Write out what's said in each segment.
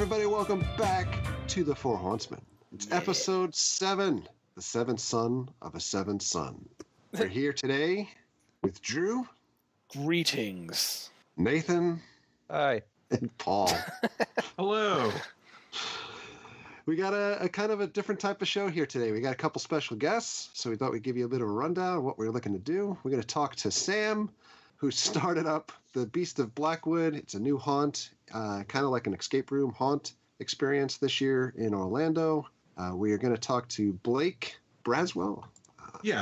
everybody, welcome back to the Four Hauntsmen. It's episode 7, the seventh son of a seventh son. We're here today with Drew. Greetings. Nathan. Hi. And Paul. Hello. We got a kind of a different type of show here today. We got a couple special guests, so we thought we'd give you a bit of a rundown of what we're looking to do. We're going to talk to Sam, who started up the Beast of Blackwood. It's a new haunt, kind of like an escape room haunt experience this year in Orlando. We are going to talk to Blake Braswell.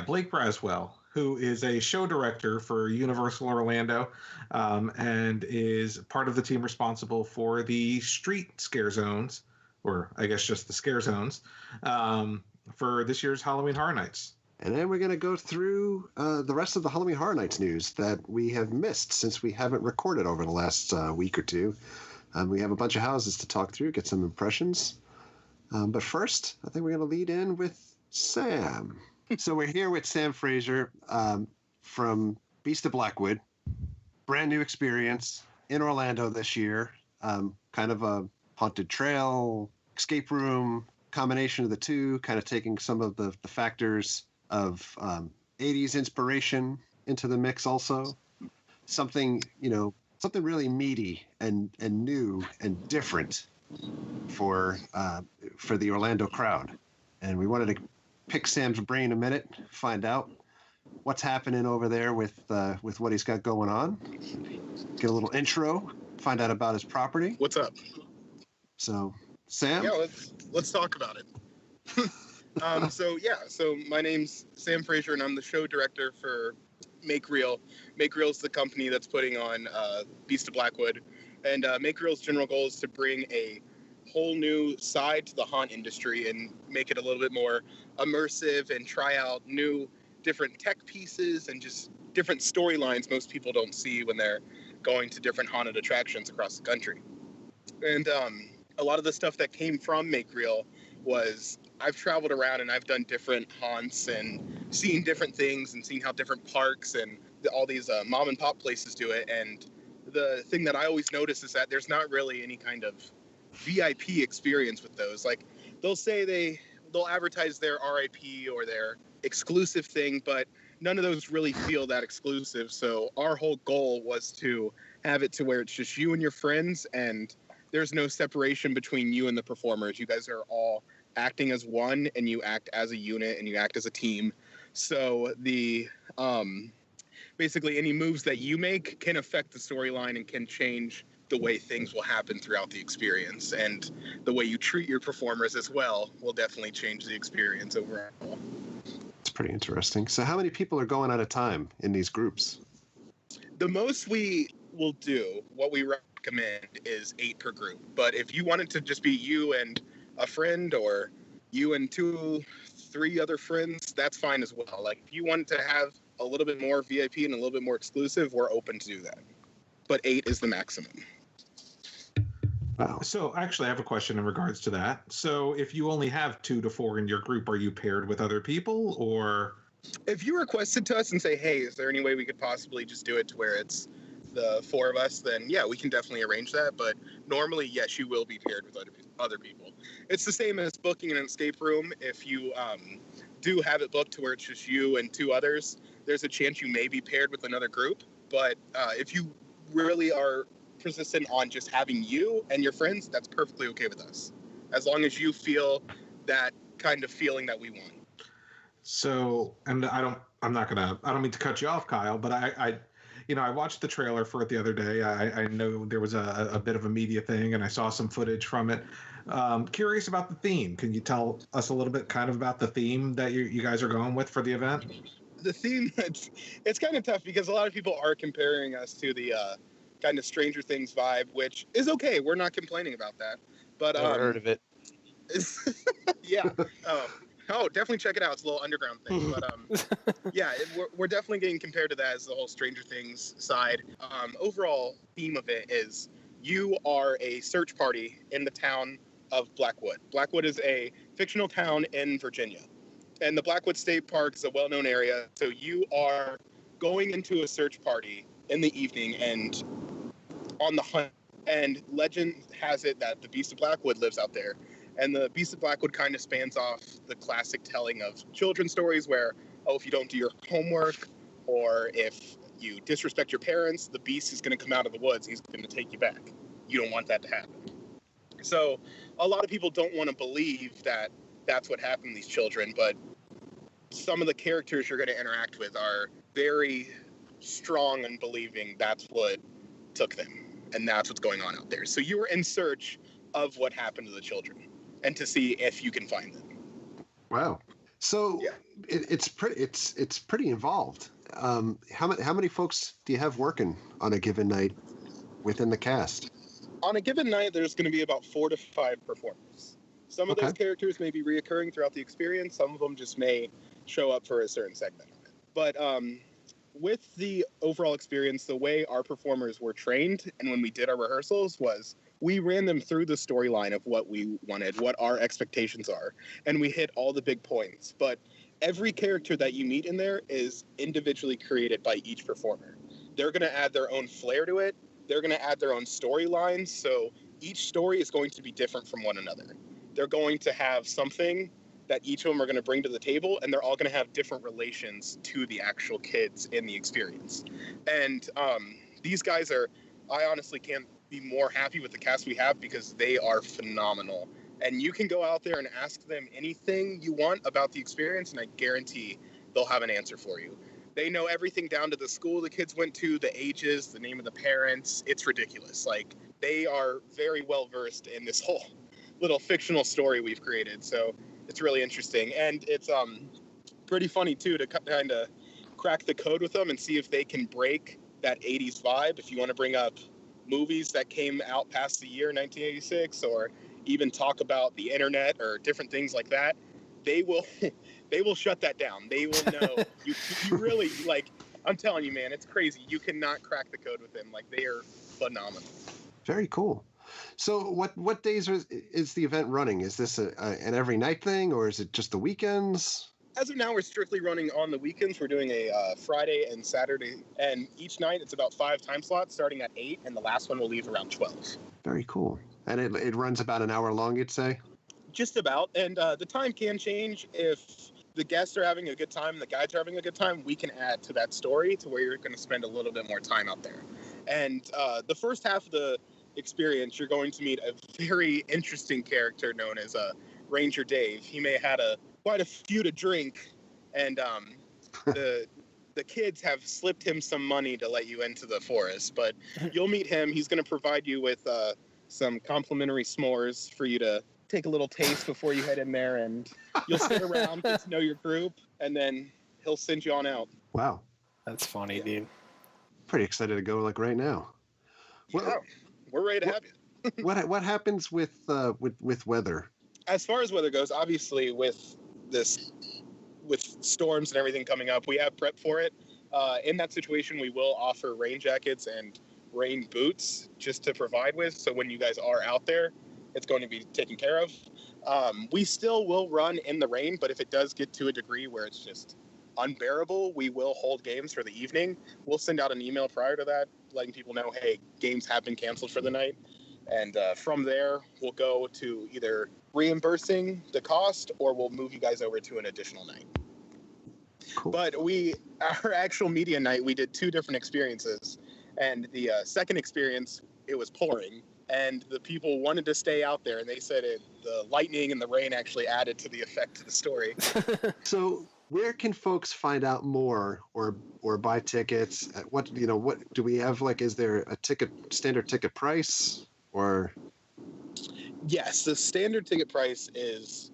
Blake Braswell, who is a show director for Universal Orlando and is part of the team responsible for the street scare zones, or I guess just the scare zones, for this year's Halloween Horror Nights. And then we're going to go through the rest of the Halloween Horror Nights news that we have missed since we haven't recorded over the last week or two. We have a bunch of houses to talk through, get some impressions. But first, I think we're going to lead in with Sam. So we're here with Sam Fraser from Beast of Blackwood. Brand new experience in Orlando this year. Kind of a haunted trail, escape room, combination of the two, kind of taking some of the factors of 80s inspiration into the mix also. Something really meaty and new and different for the Orlando crowd. And we wanted to pick Sam's brain a minute, find out what's happening over there with what he's got going on. Get a little intro, find out about his property. What's up? So, Sam? Yeah, let's talk about it. So my name's Sam Fraser, and I'm the show director for Make Real. Make Real is the company that's putting on Beast of Blackwood. And Make Real's general goal is to bring a whole new side to the haunt industry and make it a little bit more immersive and try out new different tech pieces and just different storylines most people don't see when they're going to different haunted attractions across the country. And a lot of the stuff that came from Make Real was I've traveled around and I've done different haunts and seen different things and seen how different parks and all these mom and pop places do it. And the thing that I always notice is that there's not really any kind of VIP experience with those. Like they'll say they'll advertise their RIP or their exclusive thing, but none of those really feel that exclusive. So our whole goal was to have it to where it's just you and your friends and there's no separation between you and the performers. You guys are all acting as one and you act as a unit and you act as a team. So the basically any moves that you make can affect the storyline and can change the way things will happen throughout the experience. And the way you treat your performers as well will definitely change the experience overall. It's pretty interesting. So how many people are going at a time in these groups? The most we will do, what we recommend, is 8 per group. But if you wanted to just be you and a friend or you and 2-3 other friends, that's fine as well. Like if you wanted to have a little bit more VIP and a little bit more exclusive, we're open to do that. But 8 is the maximum. Wow. So actually, I have a question in regards to that. So if you only have 2 to 4 in your group, are you paired with other people or? If you request it to us and say, hey, is there any way we could possibly just do it to where it's the 4 of us, then yeah, we can definitely arrange that. But normally, yes, you will be paired with other people. It's the same as booking an escape room. If you do have it booked to where it's just you and 2 others, there's a chance you may be paired with another group. But if you really are persistent on just having you and your friends, that's perfectly okay with us. As long as you feel that kind of feeling that we want. So, and I don't mean to cut you off, Kyle, but I watched the trailer for it the other day. I know there was a bit of a media thing and I saw some footage from it. Curious about the theme. Can you tell us a little bit kind of about the theme that you guys are going with for the event? The theme, it's kind of tough because a lot of people are comparing us to the kind of Stranger Things vibe, which is okay. We're not complaining about that. But Never heard of it. Yeah. Definitely check it out. It's a little underground thing. But yeah, we're definitely getting compared to that as the whole Stranger Things side. Overall theme of it is you are a search party in the town of Blackwood. Blackwood is a fictional town in Virginia. And the Blackwood State Park is a well-known area. So you are going into a search party in the evening and on the hunt And legend has it that the Beast of Blackwood lives out there. And the Beast of Blackwood kind of spans off the classic telling of children's stories where, oh, if you don't do your homework or if you disrespect your parents, the beast is going to come out of the woods and he's going to take you back. You don't want that to happen. So a lot of people don't want to believe that that's what happened to these children, but some of the characters you're going to interact with are very strong in believing that's what took them and that's what's going on out there. So you were in search of what happened to the children and to see if you can find them. Wow. So Yeah. it's pretty involved. How many folks do you have working on a given night within the cast? On a given night, there's going to be about 4 to 5 performers. Some of those characters may be reoccurring throughout the experience. Some of them just may show up for a certain segment of it. But with the overall experience, the way our performers were trained and when we did our rehearsals was we ran them through the storyline of what we wanted, what our expectations are, and we hit all the big points. But every character that you meet in there is individually created by each performer. They're going to add their own flair to it. They're going to add their own storylines. So each story is going to be different from one another. They're going to have something that each of them are going to bring to the table, and they're all going to have different relations to the actual kids in the experience. And these guys are, I honestly can't be more happy with the cast we have because they are phenomenal. And you can go out there and ask them anything you want about the experience, and I guarantee they'll have an answer for you. They know everything down to the school the kids went to, the ages, the name of the parents. It's ridiculous. Like, they are very well versed in this whole little fictional story we've created. So it's really interesting. And it's pretty funny, too, to kind of crack the code with them and see if they can break that 80s vibe. If you want to bring up movies that came out past the year 1986 or even talk about the internet or different things like that, they will shut that down. They will know. you really, like, I'm telling you, man, it's crazy. You cannot crack the code with them. Like, they are phenomenal. Very cool. So what days is the event running? Is this an every night thing, or is it just the weekends? As of now, we're strictly running on the weekends. We're doing a Friday and Saturday, and each night it's about 5 time slots, starting at 8, and the last one will leave around 12. Very cool. And it runs about an hour long, you'd say? Just about. And the time can change. If the guests are having a good time and the guides are having a good time, we can add to that story to where you're going to spend a little bit more time out there. And the first half of the experience, you're going to meet a very interesting character known as Ranger Dave. He may have had quite a few to drink, and the kids have slipped him some money to let you into the forest. But you'll meet him. He's going to provide you with some complimentary s'mores for you to take a little taste before you head in there, and you'll sit around, get to know your group, and then he'll send you on out. Wow. That's funny, dude. Pretty excited to go, like, right now. Well, Yeah, we're ready to have you. what happens with weather? As far as weather goes, obviously with storms and everything coming up, we have prep for it. In that situation, we will offer rain jackets and rain boots just to provide with. So when you guys are out there, it's going to be taken care of. We still will run in the rain, but if it does get to a degree where it's just unbearable, we will hold games for the evening. We'll send out an email prior to that, letting people know, hey, games have been canceled for the night. And from there, we'll go to either reimbursing the cost or we'll move you guys over to an additional night. Cool. But our actual media night, we did 2 different experiences. And the second experience, it was pouring. And the people wanted to stay out there. And they said the lightning and the rain actually added to the effect of the story. So where can folks find out more or buy tickets? What do we have? Like, is there a standard ticket price or? Yes, the standard ticket price is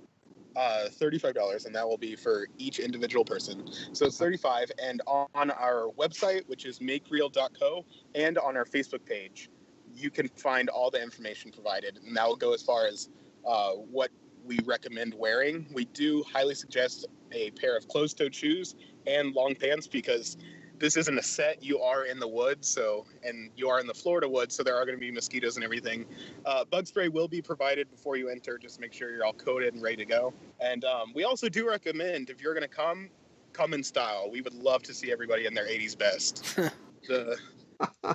$35, and that will be for each individual person. So it's $35, and on our website, which is makereal.co, and on our Facebook page, you can find all the information provided, and that will go as far as what we recommend wearing. We do highly suggest a pair of closed-toed shoes and long pants because this isn't a set. You are in the woods, and you are in the Florida woods, so there are going to be mosquitoes and everything. Bug spray will be provided before you enter. Just make sure you're all coated and ready to go. And we also do recommend, if you're going to come in style. We would love to see everybody in their 80s best.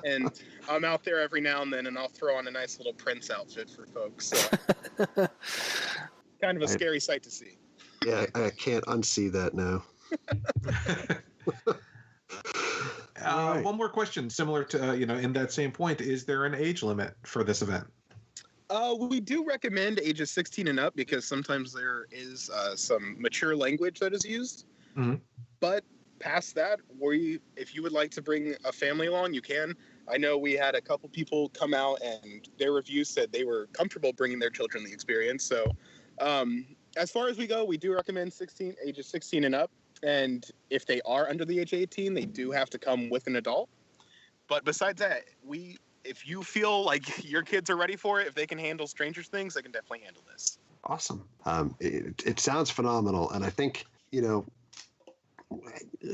And I'm out there every now and then, and I'll throw on a nice little Prince outfit for folks. So kind of a scary sight to see. Yeah, I can't unsee that now. Right. One more question, similar to in that same point: is there an age limit for this event? We do recommend ages 16 and up because sometimes there is some mature language that is used. Mm-hmm. But past that, if you would like to bring a family along, you can. I know we had a couple people come out and their reviews said they were comfortable bringing their children the experience. So as far as we go, we do recommend ages 16 and up. And if they are under the age of 18, they do have to come with an adult. But besides that, if you feel like your kids are ready for it, if they can handle Stranger Things, they can definitely handle this. Awesome. It sounds phenomenal. And I think,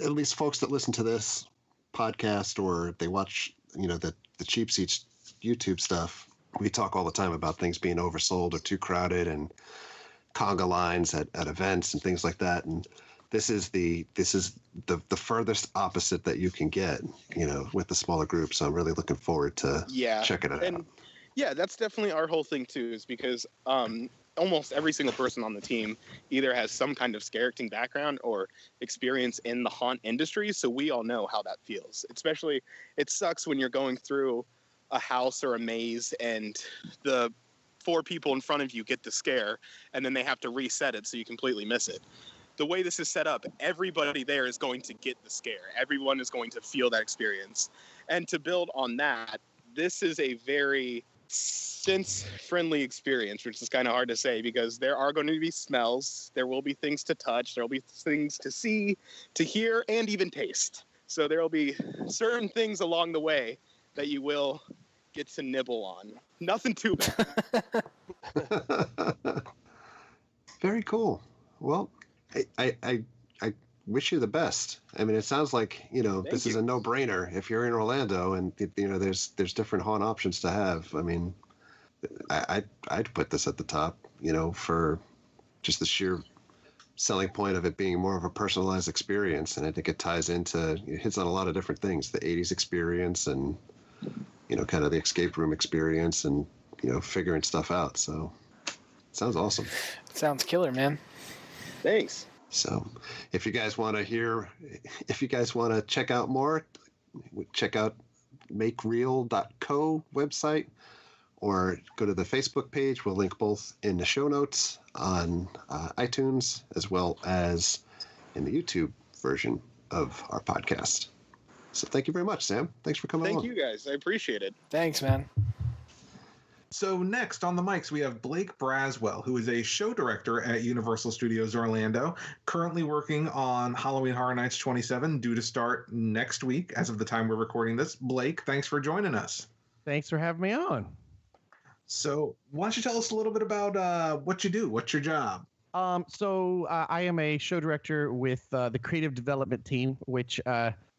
at least folks that listen to this podcast or they watch, the Cheap Seats YouTube stuff, we talk all the time about things being oversold or too crowded and conga lines at events and things like that. And this is the furthest opposite that you can get, with the smaller group. So I'm really looking forward to checking it out. Yeah, that's definitely our whole thing too, is because almost every single person on the team either has some kind of scare acting background or experience in the haunt industry. So we all know how that feels. Especially, it sucks when you're going through a house or a maze and the 4 people in front of you get the scare and then they have to reset it so you completely miss it. The way this is set up, everybody there is going to get the scare. Everyone is going to feel that experience. And to build on that, this is a very sense-friendly experience, which is kind of hard to say because there are going to be smells, there will be things to touch, there will be things to see, to hear, and even taste. So there will be certain things along the way that you will get to nibble on. Nothing too bad. Very cool. Well, I wish you the best. I mean, it sounds like, this is a no-brainer. If you're in Orlando and, there's different haunt options to have. I mean, I'd put this at the top, for just the sheer selling point of it being more of a personalized experience. And I think it hits on a lot of different things, the 80s experience and, kind of the escape room experience and, figuring stuff out. So sounds awesome. Sounds killer, man. Thanks. So if you guys want to check out more, check out makereal.co website or go to the Facebook page. We'll link both in the show notes on iTunes as well as in the YouTube version of our podcast. So thank you very much, Sam. Thanks for coming along. Thank you, guys. I appreciate it. Thanks, man. So next on the mics, we have Blake Braswell, who is a show director at Universal Studios Orlando, currently working on Halloween Horror Nights 27, due to start next week as of the time we're recording this. Blake, thanks for joining us. Thanks for having me on. So why don't you tell us a little bit about what you do? What's your job? So I am a show director with the creative development team, which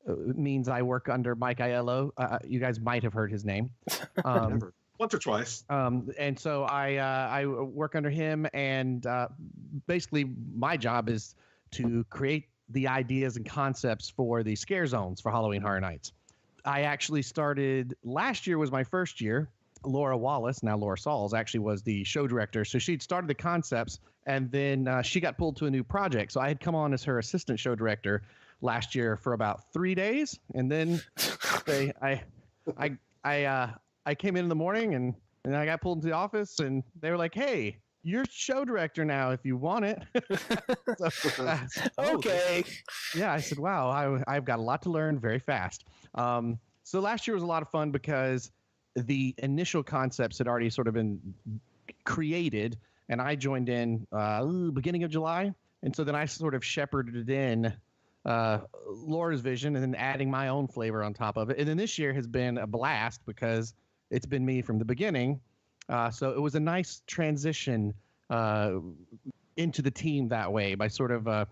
means I work under Mike Aiello. You guys might have heard his name. Once or twice. And so I work under him, and basically my job is to create the ideas and concepts for the scare zones for Halloween Horror Nights. I actually started, last year was my first year. Laura Wallace, now Laura Sauls, actually was the show director. So she'd started the concepts, and then she got pulled to a new project. So I had come on as her assistant show director last year for about 3 days. And then I came in the morning and I got pulled into the office, and they were like, "Hey, you're show director now if you want it." Okay. Yeah, I said, wow, I've got a lot to learn very fast. So last year was a lot of fun because the initial concepts had already sort of been created, and I joined in beginning of July. And so then I sort of shepherded in Laura's vision and then adding my own flavor on top of it. And then this year has been a blast because it's been me from the beginning. So it was a nice transition into the team that way by sort of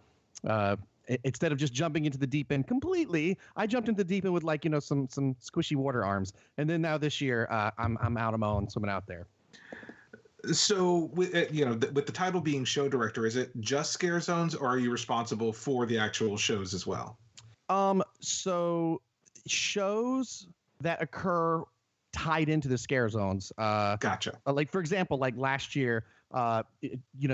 instead of just jumping into the deep end completely, I jumped into the deep end with some squishy water arms. And then now this year I'm out on my own, swimming out there. So with the title being show director, is it just scare zones, or are you responsible for the actual shows as well? So shows, that occur tied into the scare zones. Gotcha. Like, for example, like last year,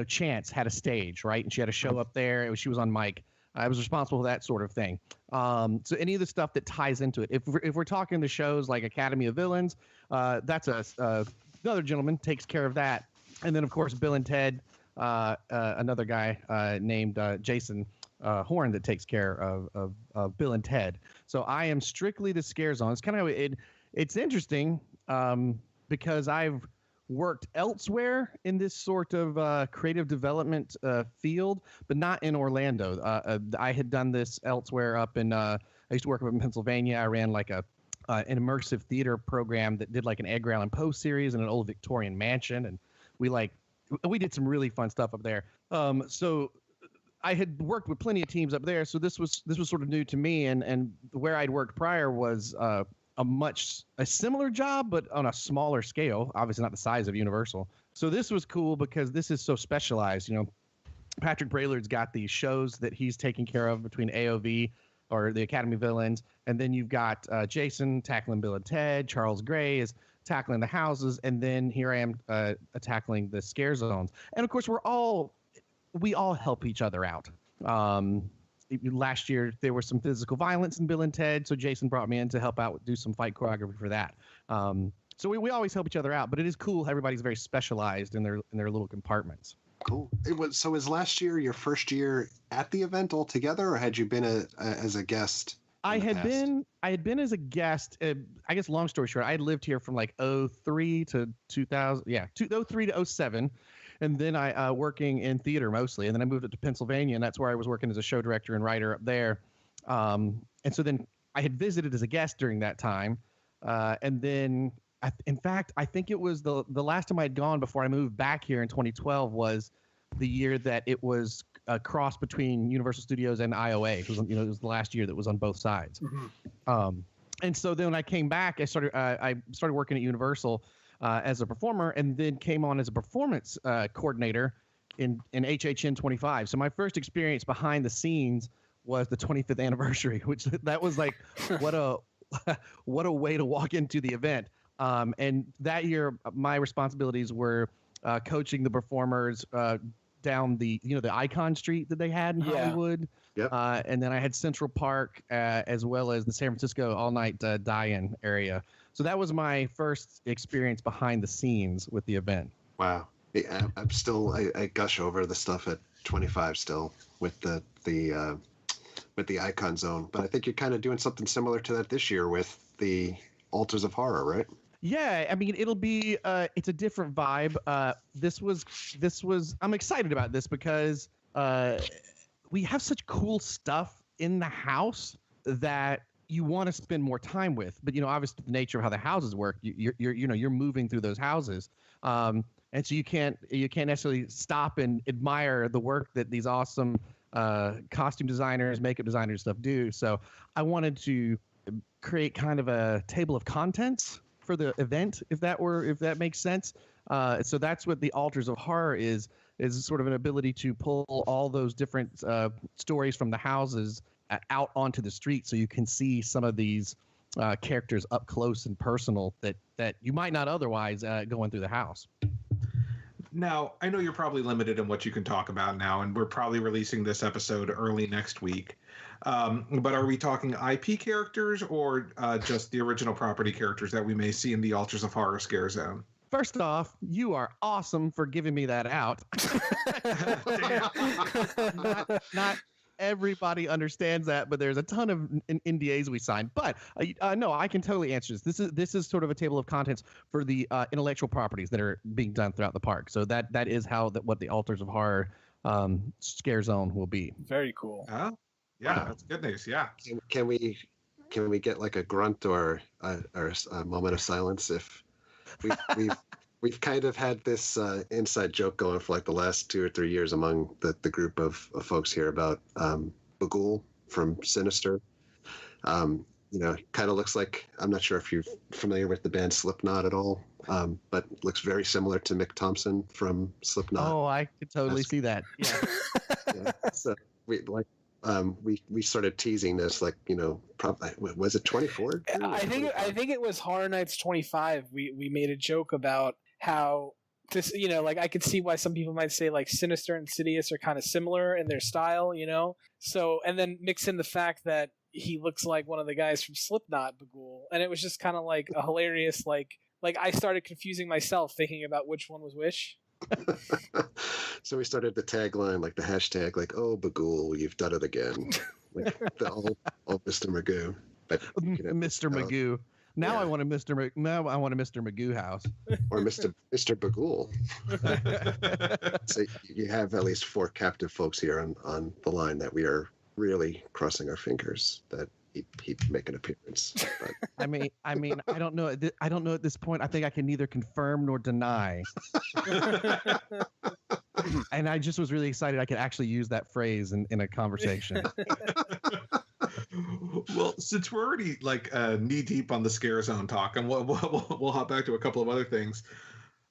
Chance had a stage, right? And she had a show up there. She was on mic. I was responsible for that sort of thing. So any of the stuff that ties into it. If we're talking the shows like Academy of Villains, that's another gentleman takes care of that. And then, of course, Bill and Ted, another guy named Jason Horn that takes care of Bill and Ted. So I am strictly the scare zone. It's kind of it's interesting because I've worked elsewhere in this sort of creative development field, but not in Orlando. I had done this elsewhere up in I used to work up in Pennsylvania. I ran like an immersive theater program that did like an Edgar Allan Poe series in an old Victorian mansion, and we did some really fun stuff up there. So I had worked with plenty of teams up there, so this was sort of new to me, and where I'd worked prior was a similar job, but on a smaller scale, obviously not the size of Universal. So this was cool because this is so specialized. Patrick Brailard's got these shows that he's taking care of between AOV or the Academy of Villains, and then you've got Jason tackling Bill and Ted, Charles Gray is tackling the houses, and then here I am tackling the scare zones. And of course, we all help each other out. Last year, there was some physical violence in Bill and Ted, so Jason brought me in to help out do some fight choreography for that. So we always help each other out, but it is cool. Everybody's very specialized in their little compartments. Cool. So was last year your first year at the event altogether, or had you been as a guest? I had been as a guest. I guess long story short, I had lived here from like 2003 to 2000. Yeah, 2003 to 2007. And then I working in theater mostly, and then I moved up to Pennsylvania, and that's where I was working as a show director and writer up there. And so then I had visited as a guest during that time, and then in fact I think it was the last time I had gone before I moved back here in 2012 was the year that it was a cross between Universal Studios and IOA. It was it was the last year that was on both sides. Mm-hmm. And so then when I came back, I started working at Universal. As a performer, and then came on as a performance coordinator in HHN 25. So my first experience behind the scenes was the 25th anniversary, which that was like what a way to walk into the event. And that year, my responsibilities were coaching the performers down the Icon Street that they had in Hollywood. Yep. And then I had Central Park as well as the San Francisco all-night die-in area. So that was my first experience behind the scenes with the event. Wow. Yeah, I gush over the stuff at 25 still with the Icon Zone, but I think you're kind of doing something similar to that this year with the Altars of Horror, right? Yeah, I mean it'll be it's a different vibe. This was I'm excited about this because we have such cool stuff in the house that you want to spend more time with, but obviously the nature of how the houses work, you're moving through those houses, and so you can't necessarily stop and admire the work that these awesome costume designers, makeup designers, stuff do. So I wanted to create kind of a table of contents for the event, if that makes sense. So that's what the Altars of Horror is sort of an ability to pull all those different stories from the houses out onto the street, so you can see some of these characters up close and personal that you might not otherwise going through the house. Now, I know you're probably limited in what you can talk about now, and we're probably releasing this episode early next week. But are we talking IP characters or just the original property characters that we may see in the Altars of Horror Scare Zone? First off, you are awesome for giving me that out. not everybody understands that, but there's a ton of NDAs we signed. But no, I can totally answer this. This is sort of a table of contents for the intellectual properties that are being done throughout the park. So that is what the Altars of Horror Scare Zone will be. Very cool. Yeah, wow. That's good news. Yeah. Can we get like a grunt or a moment of silence if we've kind of had this inside joke going for like the last 2 or 3 years among the group of folks here about Bagul from Sinister. Kind of looks like, I'm not sure if you're familiar with the band Slipknot at all, but looks very similar to Mick Thompson from Slipknot. Oh, I could totally see that. Yeah. Yeah. So we started teasing this, like, probably was it 24? I think it was Horror Nights 25. We made a joke about how this, like I could see why some people might say like Sinister and Insidious are kind of similar in their style, So, and then mix in the fact that he looks like one of the guys from Slipknot, Bagul, and it was just kind of like a hilarious like I started confusing myself thinking about which one was which. So we started the tagline, like the hashtag, like, "Oh, Bagul, you've done it again," like all Mr. Magoo. But, Mr. Magoo. Now yeah. I want a Mr. Now I want a Mr. Magoo house. Or Mr. Bagul. So you have at least 4 captive folks here on the line that we are really crossing our fingers that he'd make an appearance. But. I mean, I don't know. I don't know at this point. I think I can neither confirm nor deny. And I just was really excited I could actually use that phrase in a conversation. Well, since we're already like knee deep on the scare zone talk, and we'll hop back to a couple of other things.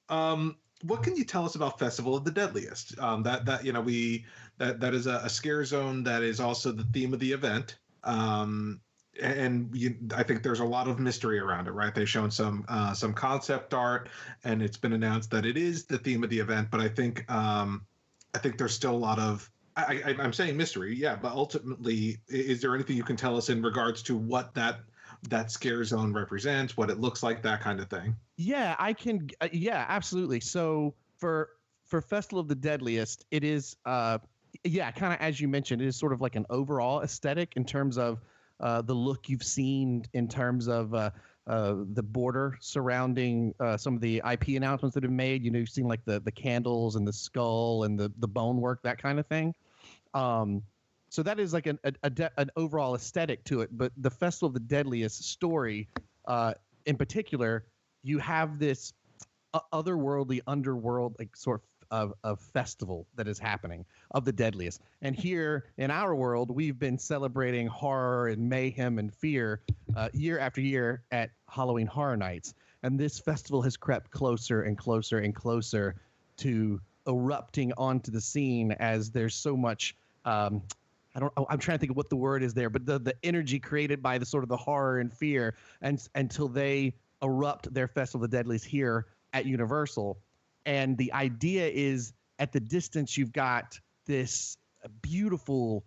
What can you tell us about Festival of the Deadliest? That is a scare zone that is also the theme of the event. I think there's a lot of mystery around it, right? They've shown some concept art, and it's been announced that it is the theme of the event. But I think there's still a lot of I'm saying mystery, yeah. But ultimately, is there anything you can tell us in regards to what that scare zone represents, what it looks like, that kind of thing? Yeah, I can. Yeah, absolutely. So for Festival of the Deadliest, it is kind of as you mentioned, it is sort of like an overall aesthetic in terms of the look you've seen in terms of the border surrounding some of the IP announcements that have been made. You've seen like the candles and the skull and the bone work, that kind of thing. So that is like an overall aesthetic to it. But the Festival of the Deadliest story, in particular, you have this otherworldly underworld, like sort of festival that is happening of the deadliest. And here in our world, we've been celebrating horror and mayhem and fear year after year at Halloween Horror Nights. And this festival has crept closer and closer and closer to erupting onto the scene as there's so much I'm trying to think of what the word is there, but the energy created by the sort of the horror and fear, and until they erupt their Festival of the Deadliest here at Universal. And the idea is, at the distance, you've got this beautiful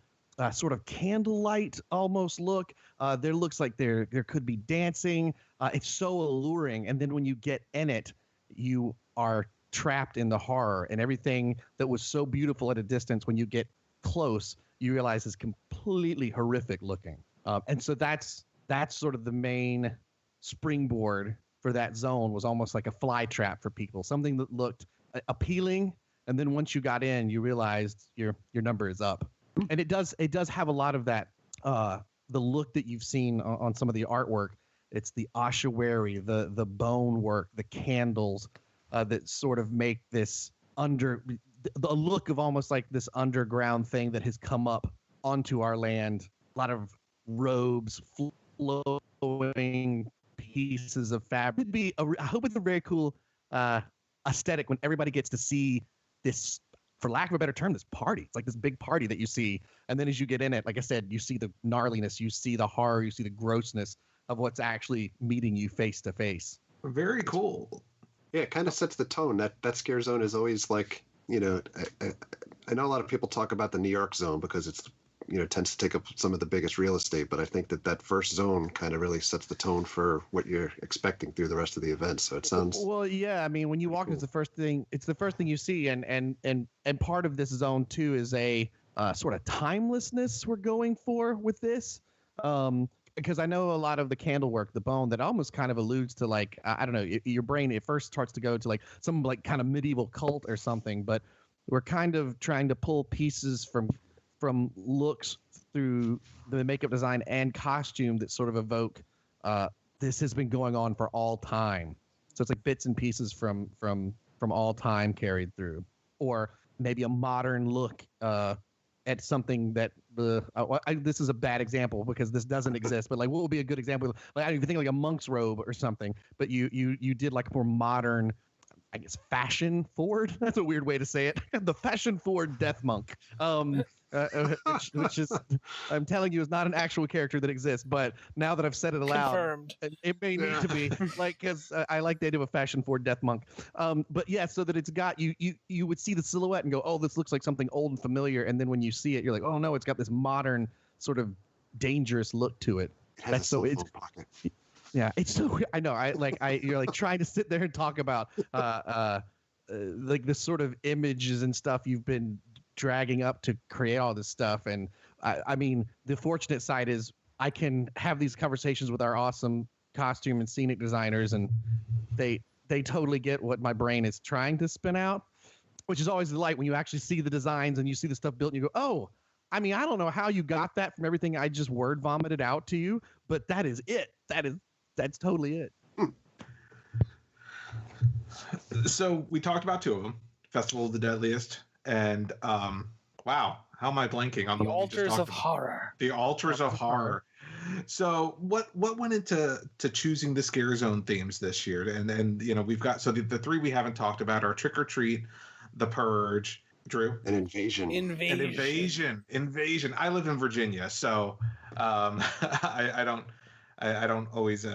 sort of candlelight almost look. There looks like there could be dancing. It's so alluring. And then when you get in it, you are trapped in the horror, and everything that was so beautiful at a distance, when you get close, you realize is completely horrific looking. And so that's sort of the main springboard for that zone, was almost like a fly trap for people, something that looked appealing, and then once you got in, you realized your number is up. And it does have a lot of that the look that you've seen on some of the artwork. It's the ossuary, the bone work, the candles that sort of make this the look of almost like this underground thing that has come up onto our land. A lot of robes, flowing pieces of fabric. I hope it's a very cool aesthetic when everybody gets to see this, for lack of a better term, this party. It's like this big party that you see. And then as you get in it, like I said, you see the gnarliness, you see the horror, you see the grossness of what's actually meeting you face to face. Very cool. Yeah, it kind of sets the tone. That scare zone is always like, I know a lot of people talk about the New York zone because it's, tends to take up some of the biggest real estate, but I think that first zone kind of really sets the tone for what you're expecting through the rest of the event. So it sounds well. Yeah, I mean, when you walk, cool. It's the first thing you see, and part of this zone too is a sort of timelessness we're going for with this. Because I know a lot of the candle work, the bone, that almost kind of alludes to, like, I don't know, your brain at first starts to go to like some like kind of medieval cult or something, but we're kind of trying to pull pieces from looks through the makeup design and costume that sort of evoke this has been going on for all time. So it's like bits and pieces from all time carried through, or maybe a modern look at something that this is a bad example because this doesn't exist, but like what would be a good example? Like I don't even think like a monk's robe or something, but you did like more modern I guess, fashion forward. That's a weird way to say it. The fashion forward Death Monk, which is, I'm telling you, is not an actual character that exists. But now that I've said it aloud, Confirmed. it may need to be, like, because I like the idea of a fashion forward Death Monk. But yeah, so that it's got you would see the silhouette and go, oh, this looks like something old and familiar, and then when you see it, you're like, oh no, it's got this modern sort of dangerous look to it. It has That's a so cell it's. phone pocket. Yeah, it's so weird. I know. You're like trying to sit there and talk about like this sort of images and stuff you've been dragging up to create all this stuff. And I mean, the fortunate side is I can have these conversations with our awesome costume and scenic designers, and they totally get what my brain is trying to spin out, which is always the light when you actually see the designs and you see the stuff built and you go, oh, I mean, I don't know how you got that from everything I just word vomited out to you, but that is it. That's totally it. So we talked about two of them, Festival of the Deadliest and wow, how am I blanking on the one we just Altars talked of about? Horror. The Altars of Horror. So what went into choosing the Scare Zone themes this year? And you know, we've got the three we haven't talked about are Trick or Treat, The Purge, Drew, An invasion. Invasion. I live in Virginia, so I don't always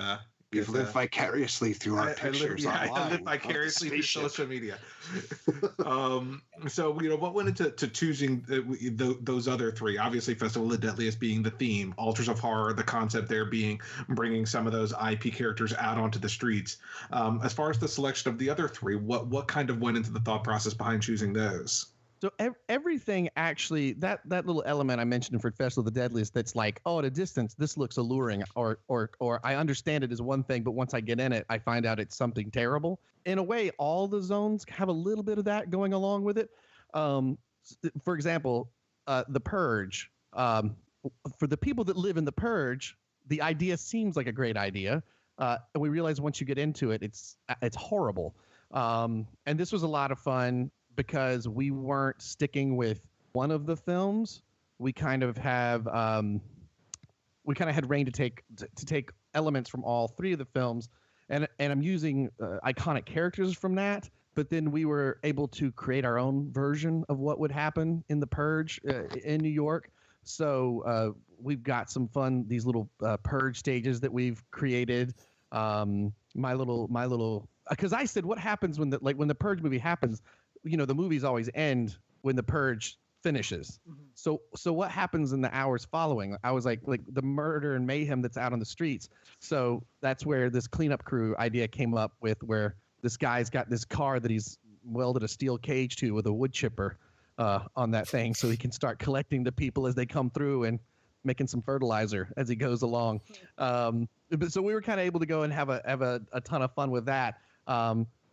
You've lived vicariously through our pictures online. I live vicariously through social media. So, you know, what went into choosing those other three? Obviously, Festival of the Deadliest being the theme, Altars of Horror, the concept there being bringing some of those IP characters out onto the streets. As far as the selection of the other three, what kind of went into the thought process behind choosing those? So everything actually, that little element I mentioned for Festival of the Deadliest, that's like, oh, at a distance, this looks alluring, or I understand it as one thing, but once I get in it, I find out it's something terrible. In a way, all the zones have a little bit of that going along with it. For example, The Purge. For the people that live in The Purge, the idea seems like a great idea, and we realize once you get into it, it's horrible. And this was a lot of fun, because we weren't sticking with one of the films. We kind of had reign to take elements from all three of the films, and I'm using iconic characters from that. But then we were able to create our own version of what would happen in The Purge in New York. So we've got some fun, these little Purge stages that we've created. My little, because I said, what happens when the Purge movie happens? You know, the movies always end when the Purge finishes. Mm-hmm. So what happens in the hours following? I was like the murder and mayhem that's out on the streets. So that's where this cleanup crew idea came up with, where this guy's got this car that he's welded a steel cage to with a wood chipper on that thing, so he can start collecting the people as they come through and making some fertilizer as he goes along. But so we were kind of able to go and have a ton of fun with that.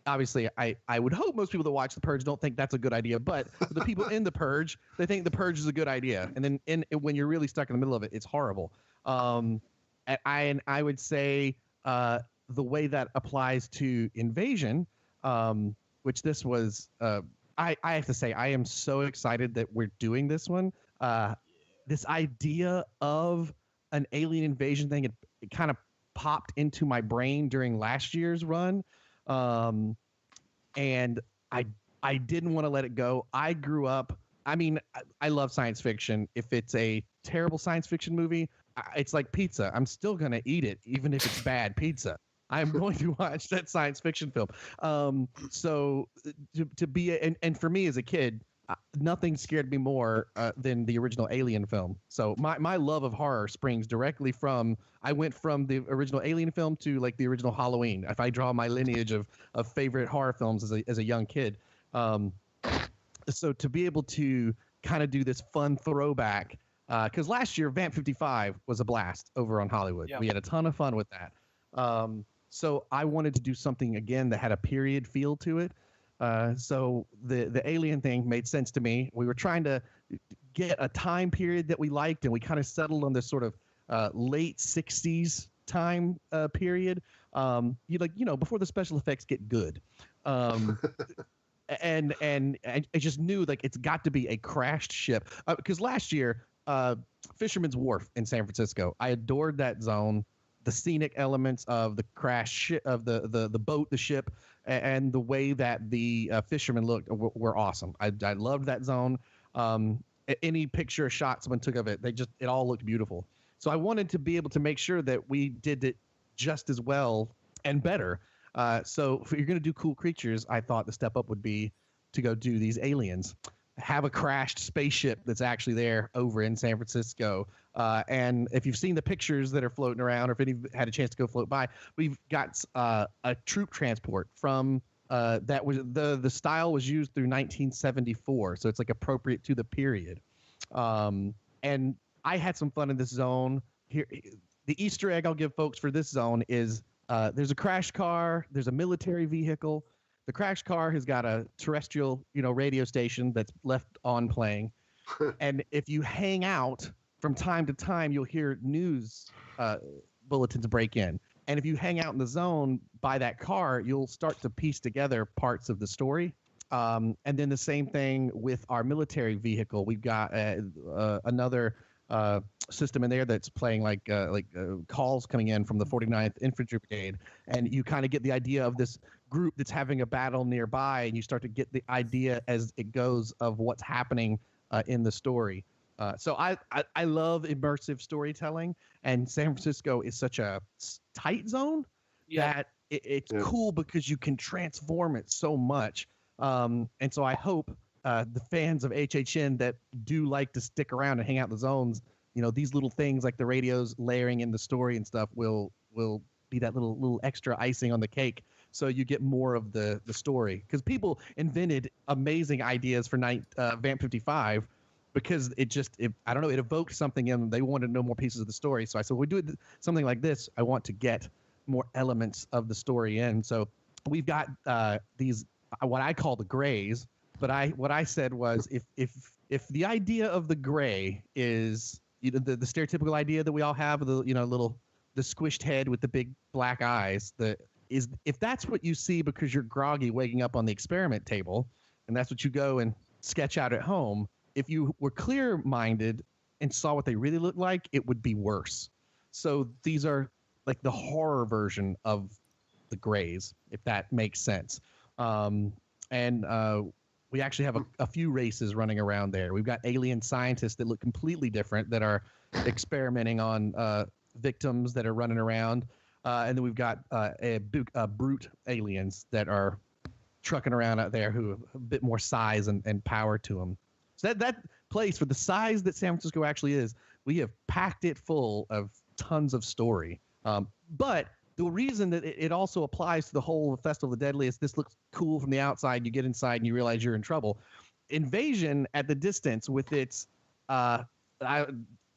Obviously, I would hope most people that watch The Purge don't think that's a good idea, but for the people in The Purge, they think The Purge is a good idea. And then when you're really stuck in the middle of it, it's horrible. And I would say the way that applies to Invasion, which this was, I have to say, I am so excited that we're doing this one. This idea of an alien invasion thing, it kind of popped into my brain during last year's run. And I didn't want to let it go. I grew up, I mean, I love science fiction. If it's a terrible science fiction movie, it's like pizza. I'm still going to eat it, even if it's bad pizza. I'm going to watch that science fiction film. So to be, and for me as a kid, nothing scared me more than the original Alien film. So my love of horror springs directly from, I went from the original Alien film to like the original Halloween. If I draw my lineage of favorite horror films as a young kid. So to be able to kind of do this fun throwback, because last year Vamp 55 was a blast over on Hollywood. Yeah. We had a ton of fun with that. So I wanted to do something again that had a period feel to it. So the alien thing made sense to me. We were trying to get a time period that we liked, and we kind of settled on this sort of late 60s time period. Before the special effects get good. And I just knew like it's got to be a crashed ship, because last year Fisherman's Wharf in San Francisco, I adored that zone. The scenic elements of the crash of the boat, the ship, and the way that the fishermen looked were awesome. I loved that zone. Any picture or shot someone took of it, it all looked beautiful. So I wanted to be able to make sure that we did it just as well and better. So if you're going to do cool creatures, I thought the step up would be to go do these aliens. Have a crashed spaceship that's actually there over in San Francisco. And if you've seen the pictures that are floating around, or if any had a chance to go float by, we've got a troop transport from that was the style was used through 1974, so it's like appropriate to the period. And I had some fun in this zone. Here, the Easter egg I'll give folks for this zone is there's a crashed car, there's a military vehicle. The crashed car has got a terrestrial, radio station that's left on playing. And if you hang out from time to time, you'll hear news bulletins break in. And if you hang out in the zone by that car, you'll start to piece together parts of the story. And then the same thing with our military vehicle. We've got another system in there that's playing like calls coming in from the 49th Infantry Brigade. And you kind of get the idea of this group that's having a battle nearby, and you start to get the idea as it goes of what's happening in the story. So I love immersive storytelling, and San Francisco is such a tight zone that it's cool because you can transform it so much. And so I hope the fans of HHN that do like to stick around and hang out in the zones, these little things like the radios layering in the story and stuff will be that little extra icing on the cake. So you get more of the story, because people invented amazing ideas for Vamp 55 because it evoked something in them. They wanted to know more pieces of the story. So I said, we do something like this. I want to get more elements of the story in. So we've got these, what I call the grays, but what I said was if the idea of the gray is, the stereotypical idea that we all have, the squished head with the big black eyes, if that's what you see because you're groggy waking up on the experiment table, and that's what you go and sketch out at home, if you were clear-minded and saw what they really look like, it would be worse. So these are like the horror version of the grays, if that makes sense. We actually have a few races running around there. We've got alien scientists that look completely different that are experimenting on victims that are running around. And then we've got brute aliens that are trucking around out there who have a bit more size and power to them. So that place, for the size that San Francisco actually is, we have packed it full of tons of story. But the reason that it also applies to the whole Festival of the Deadly is this looks cool from the outside. You get inside and you realize you're in trouble. Invasion at the distance with its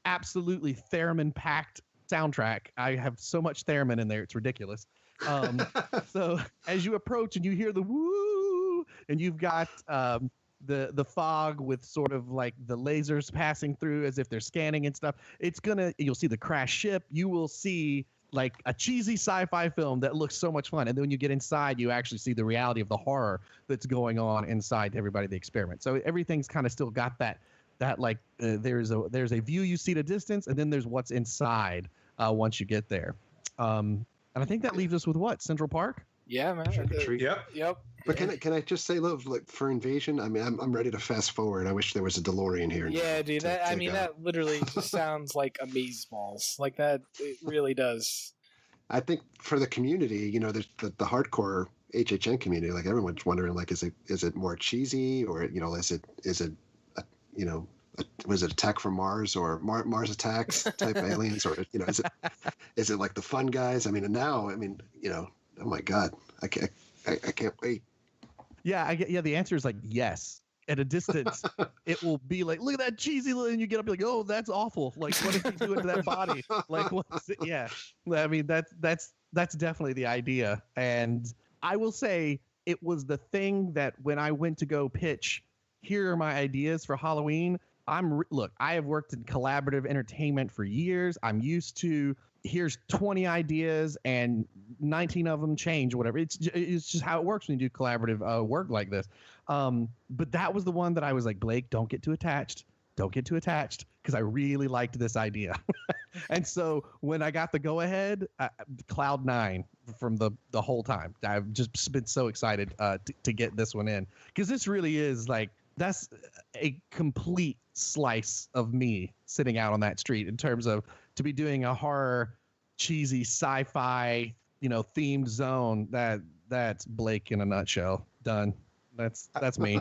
absolutely theremin-packed soundtrack. I have so much theremin in there, it's ridiculous. So as you approach and you hear the woo, and you've got the fog with sort of like the lasers passing through as if they're scanning and stuff, you'll see the crash ship. You will see like a cheesy sci-fi film that looks so much fun. And then when you get inside, you actually see the reality of the horror that's going on inside everybody at the experiment. So everything's kind of still got that like there's a view you see at a distance, and then there's what's inside once you get there. And I think that leaves us with what? Central Park? Yeah, man. Yep. But can I just say, look, like for Invasion, I mean, I'm ready to fast forward. I wish there was a DeLorean here. Yeah, dude. That literally just sounds like amazeballs. Like that, it really does. I think for the community, there's the hardcore HHN community. Like everyone's wondering, like, is it more cheesy, or is it was it Attack from Mars or Mars Attacks type aliens, or is it like the fun guys? I mean, and now, oh my God, I can't wait. Yeah, the answer is like yes. At a distance, it will be like, look at that cheesy little, and you get up and be like, oh, that's awful. Like, what is he doing to that body? Like, what's it? Yeah. I mean, that's definitely the idea. And I will say it was the thing that when I went to go pitch, here are my ideas for Halloween. Look, I have worked in collaborative entertainment for years. I'm used to, here's 20 ideas and 19 of them change, whatever. It's just how it works when you do collaborative work like this. But that was the one that I was like, Blake, don't get too attached. Don't get too attached, because I really liked this idea. And so when I got the go ahead, Cloud 9, from the whole time. I've just been so excited to get this one in, because this really is like, that's a complete slice of me sitting out on that street in terms of to be doing a horror, cheesy sci-fi, themed zone. That's Blake in a nutshell. Done. That's me.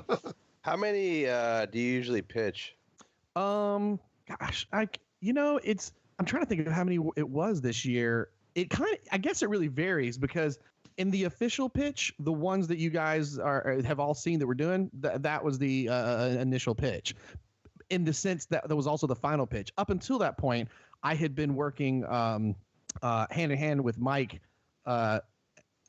How many do you usually pitch? Gosh, I'm trying to think of how many it was this year. I guess it really varies, because in the official pitch, the ones that you guys have all seen that we're doing, that was the initial pitch. In the sense that was also the final pitch. Up until that point, I had been working hand in hand with Mike,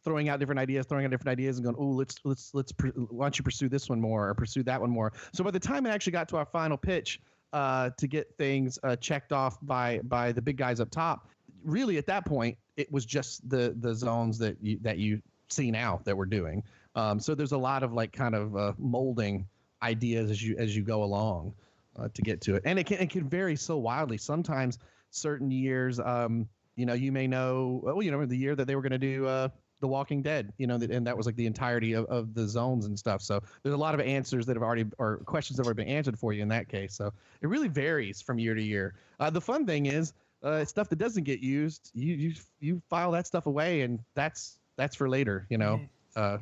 throwing out different ideas and going, oh, let's why don't you pursue this one more or pursue that one more. So by the time it actually got to our final pitch, to get things checked off by the big guys up top, really at that point it was just the zones that you see now that we're doing. So there's a lot of like kind of molding ideas as you go along to get to it, and it can vary so wildly. Sometimes certain years, you may know, the year that they were going to do The Walking Dead, and that was like the entirety of the zones and stuff. So there's a lot of answers that have already, or questions that have already been answered for you in that case. So it really varies from year to year. The fun thing is, stuff that doesn't get used, you file that stuff away, and that's for later, to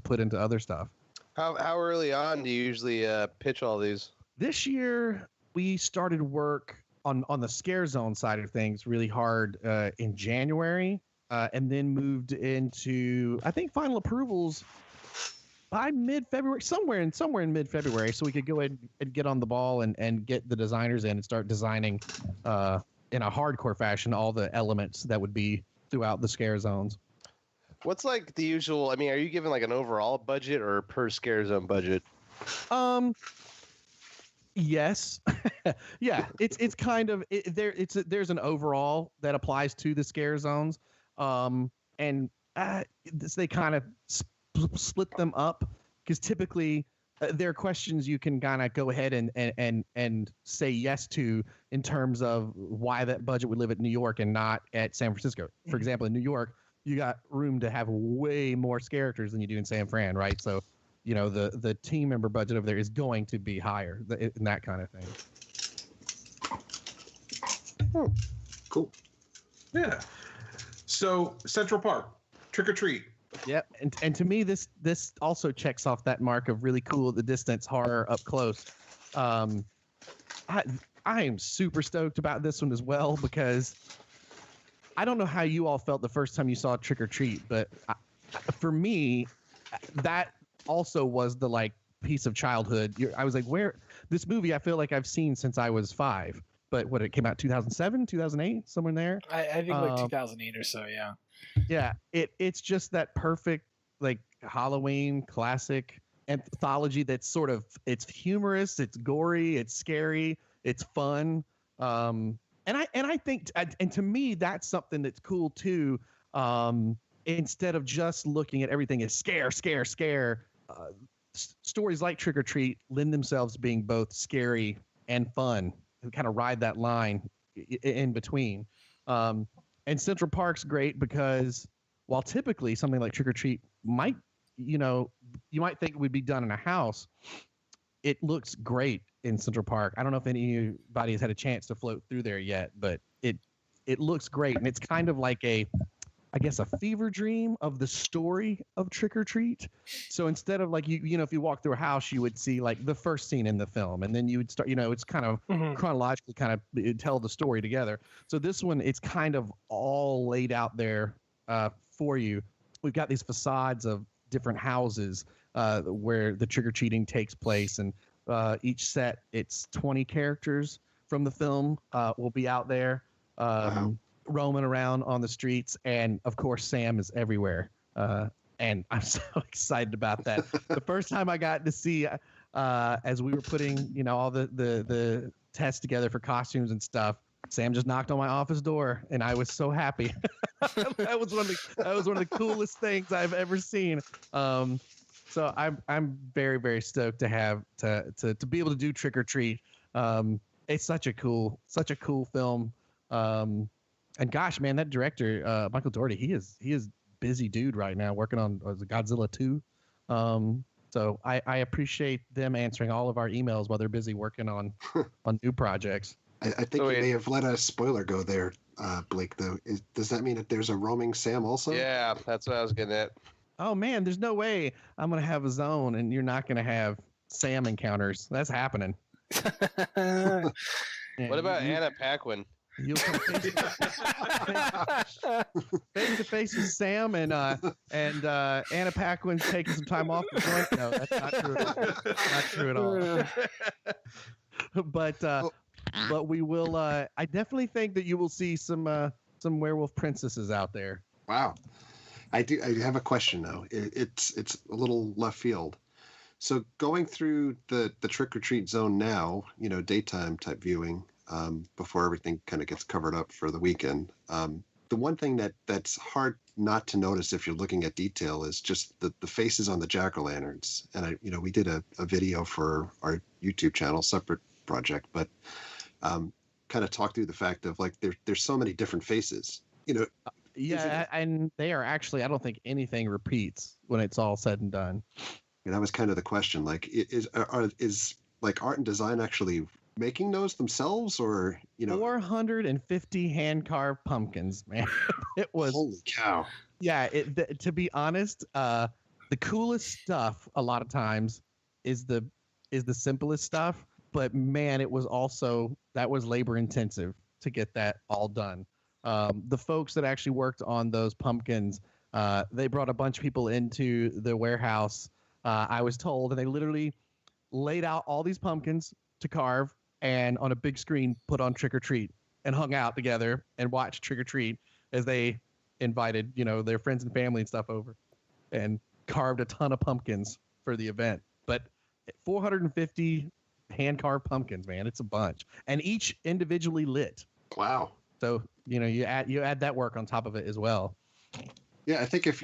put into other stuff. How early on do you usually pitch all these? This year we started work on the scare zone side of things really hard in January. And then moved into, I think, final approvals by mid-February, somewhere in mid-February, so we could go ahead and get on the ball and get the designers in and start designing in a hardcore fashion all the elements that would be throughout the scare zones. What's like the usual? I mean, are you given like an overall budget or per scare zone budget? Yes. Yeah, it's kind of there's an overall that applies to the scare zones. And they kind of split them up, because typically there are questions you can kind of go ahead and say yes to in terms of why that budget would live at New York and not at San Francisco. For example, in New York, you got room to have way more characters than you do in San Fran, right? So, the team member budget over there is going to be higher and that kind of thing. Cool. Yeah. So Central Park, Trick or Treat. Yep, and to me, this also checks off that mark of really cool at the distance horror up close. I am super stoked about this one as well, because I don't know how you all felt the first time you saw Trick or Treat, but for me, that also was the like piece of childhood. I was like, where this movie I feel like I've seen since I was 5. But what, it came out 2007, 2008, somewhere in there. I think like 2008 or so, yeah. Yeah, it's just that perfect like Halloween classic anthology that's sort of, it's humorous, it's gory, it's scary, it's fun. And I think, and to me, that's something that's cool too. Instead of just looking at everything as scare, stories like Trick or Treat lend themselves to being both scary and fun. Kind of ride that line in between. And Central Park's great because while typically something like Trick or Treat might, you might think it would be done in a house, it looks great in Central Park. I don't know if anybody has had a chance to float through there yet, but it looks great. And it's kind of like a fever dream of the story of Trick or Treat. So instead of like, if you walk through a house, you would see like the first scene in the film, and then you would start, it's kind of chronologically kind of tell the story together. So this one, it's kind of all laid out there for you. We've got these facades of different houses where the trick-or-treating takes place, and each set, it's 20 characters from the film will be out there. Wow. Roaming around on the streets, and of course Sam is everywhere, and I'm so excited about that. The first time I got to see as we were putting all the tests together for costumes and stuff, Sam just knocked on my office door, and I was so happy. that was one of the coolest things I've ever seen. So I'm very, very stoked to have to be able to do Trick or Treat. It's such a cool film. And gosh, man, that director, Michael Dougherty, he is busy dude right now working on Godzilla 2. So I appreciate them answering all of our emails while they're busy working on new projects. I think you may have let a spoiler go there, Blake, though. Does that mean that there's a roaming Sam also? Yeah, that's what I was getting at. Oh, man, there's no way I'm going to have a zone and you're not going to have Sam encounters. That's happening. What about Anna Paquin? You'll come face to face with Sam and Anna Paquin's taking some time off the joint. No, that's not true at all. Not true at all. But we will. I definitely think that you will see some werewolf princesses out there. Wow. I have a question though. It's a little left field. So going through the trick or treat zone now, daytime type viewing, before everything kind of gets covered up for the weekend. The one thing that's hard not to notice if you're looking at detail is just the faces on the jack-o'-lanterns. And we did a video for our YouTube channel, separate project, but kind of talk through the fact of like there's so many different faces. Yeah, and they are actually, I don't think anything repeats when it's all said and done. And that was kind of the question. Like, is like art and design actually making those themselves, or 450 hand carved pumpkins, man. It was, holy cow. Yeah, to be honest, the coolest stuff a lot of times is the simplest stuff, but man, it was also, that was labor intensive to get that all done. The folks that actually worked on those pumpkins, they brought a bunch of people into the warehouse, I was told, and they literally laid out all these pumpkins to carve and on a big screen put on Trick or Treat and hung out together and watched Trick or Treat as they invited, their friends and family and stuff over and carved a ton of pumpkins for the event. But 450 hand carved pumpkins, man, it's a bunch, and each individually lit. Wow. So, you add that work on top of it as well. Yeah, I think if,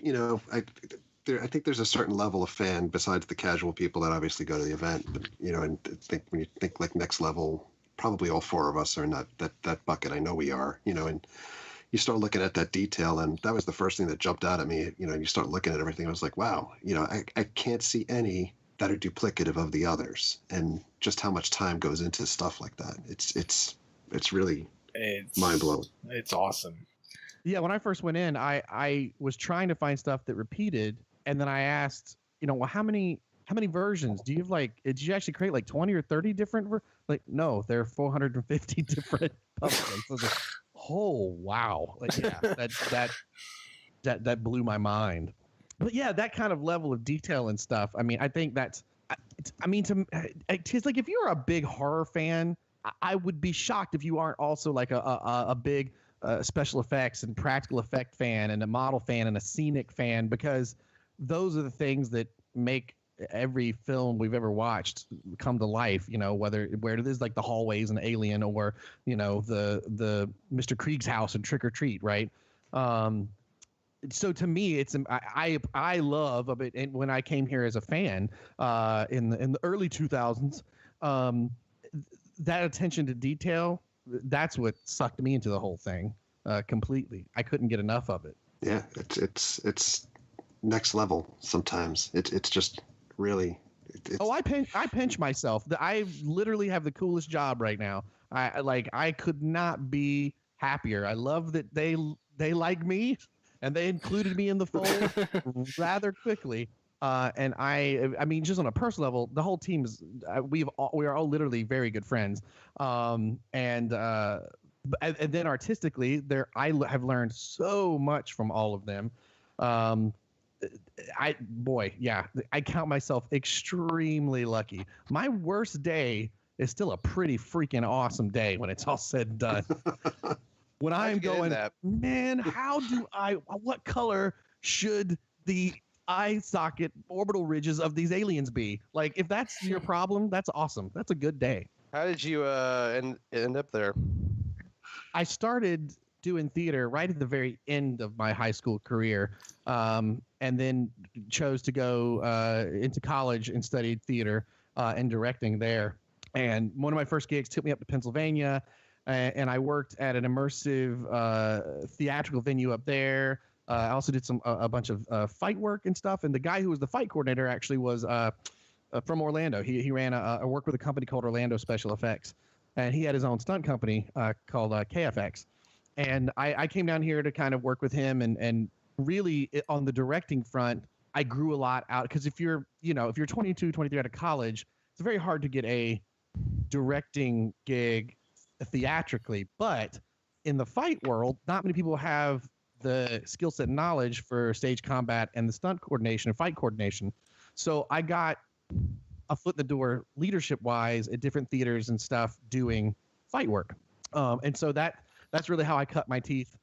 I think there's a certain level of fan besides the casual people that obviously go to the event, but and I think when you think like next level, probably all four of us are in that bucket. I know we are, and you start looking at that detail, and that was the first thing that jumped out at me. You start looking at everything. I was like, wow, I can't see any that are duplicative of the others, and just how much time goes into stuff like that. It's really mind blowing. It's awesome. Yeah, when I first went in, I was trying to find stuff that repeated. And then I asked, well, how many versions do you have? Did you actually create 20 or 30 different? No, there are 450 different pumpkins. I was like, oh wow, that blew my mind. But yeah, that kind of level of detail and stuff. I mean, I think it's like if you're a big horror fan, I would be shocked if you aren't also like a big special effects and practical effect fan and a model fan and a scenic fan, because those are the things that make every film we've ever watched come to life, where it is like the hallways in Alien or, the Mr. Krieg's house in Trick or Treat, right? So to me, I love a bit. And when I came here as a fan in the early 2000s, that attention to detail, that's what sucked me into the whole thing completely. I couldn't get enough of it. Yeah, it's next level sometimes. It's just really. I pinch myself. I literally have the coolest job right now. I could not be happier. I love that they like me and they included me in the fold rather quickly. And I mean, just on a personal level, the whole team is we are all literally very good friends. And then artistically, I have learned so much from all of them. I count myself extremely lucky. My worst day is still a pretty freaking awesome day when it's all said and done. When I'm going, man, what color should the eye socket orbital ridges of these aliens be? Like, if that's your problem, that's awesome. That's a good day. How did you end up there? I started doing theater right at the very end of my high school career, and then chose to go into college and studied theater and directing there. And one of my first gigs took me up to Pennsylvania, and I worked at an immersive theatrical venue up there. I also did a bunch of fight work and stuff. And the guy who was the fight coordinator actually was from Orlando. He ran a work with a company called Orlando Special Effects, and he had his own stunt company called KFX. And I came down here to kind of work with him, and really on the directing front, I grew a lot out, because if you're 22, 23 out of college, it's very hard to get a directing gig theatrically. But in the fight world, not many people have the skill set and knowledge for stage combat and the stunt coordination and fight coordination. So I got a foot in the door leadership wise at different theaters and stuff doing fight work. And so that's really how I cut my teeth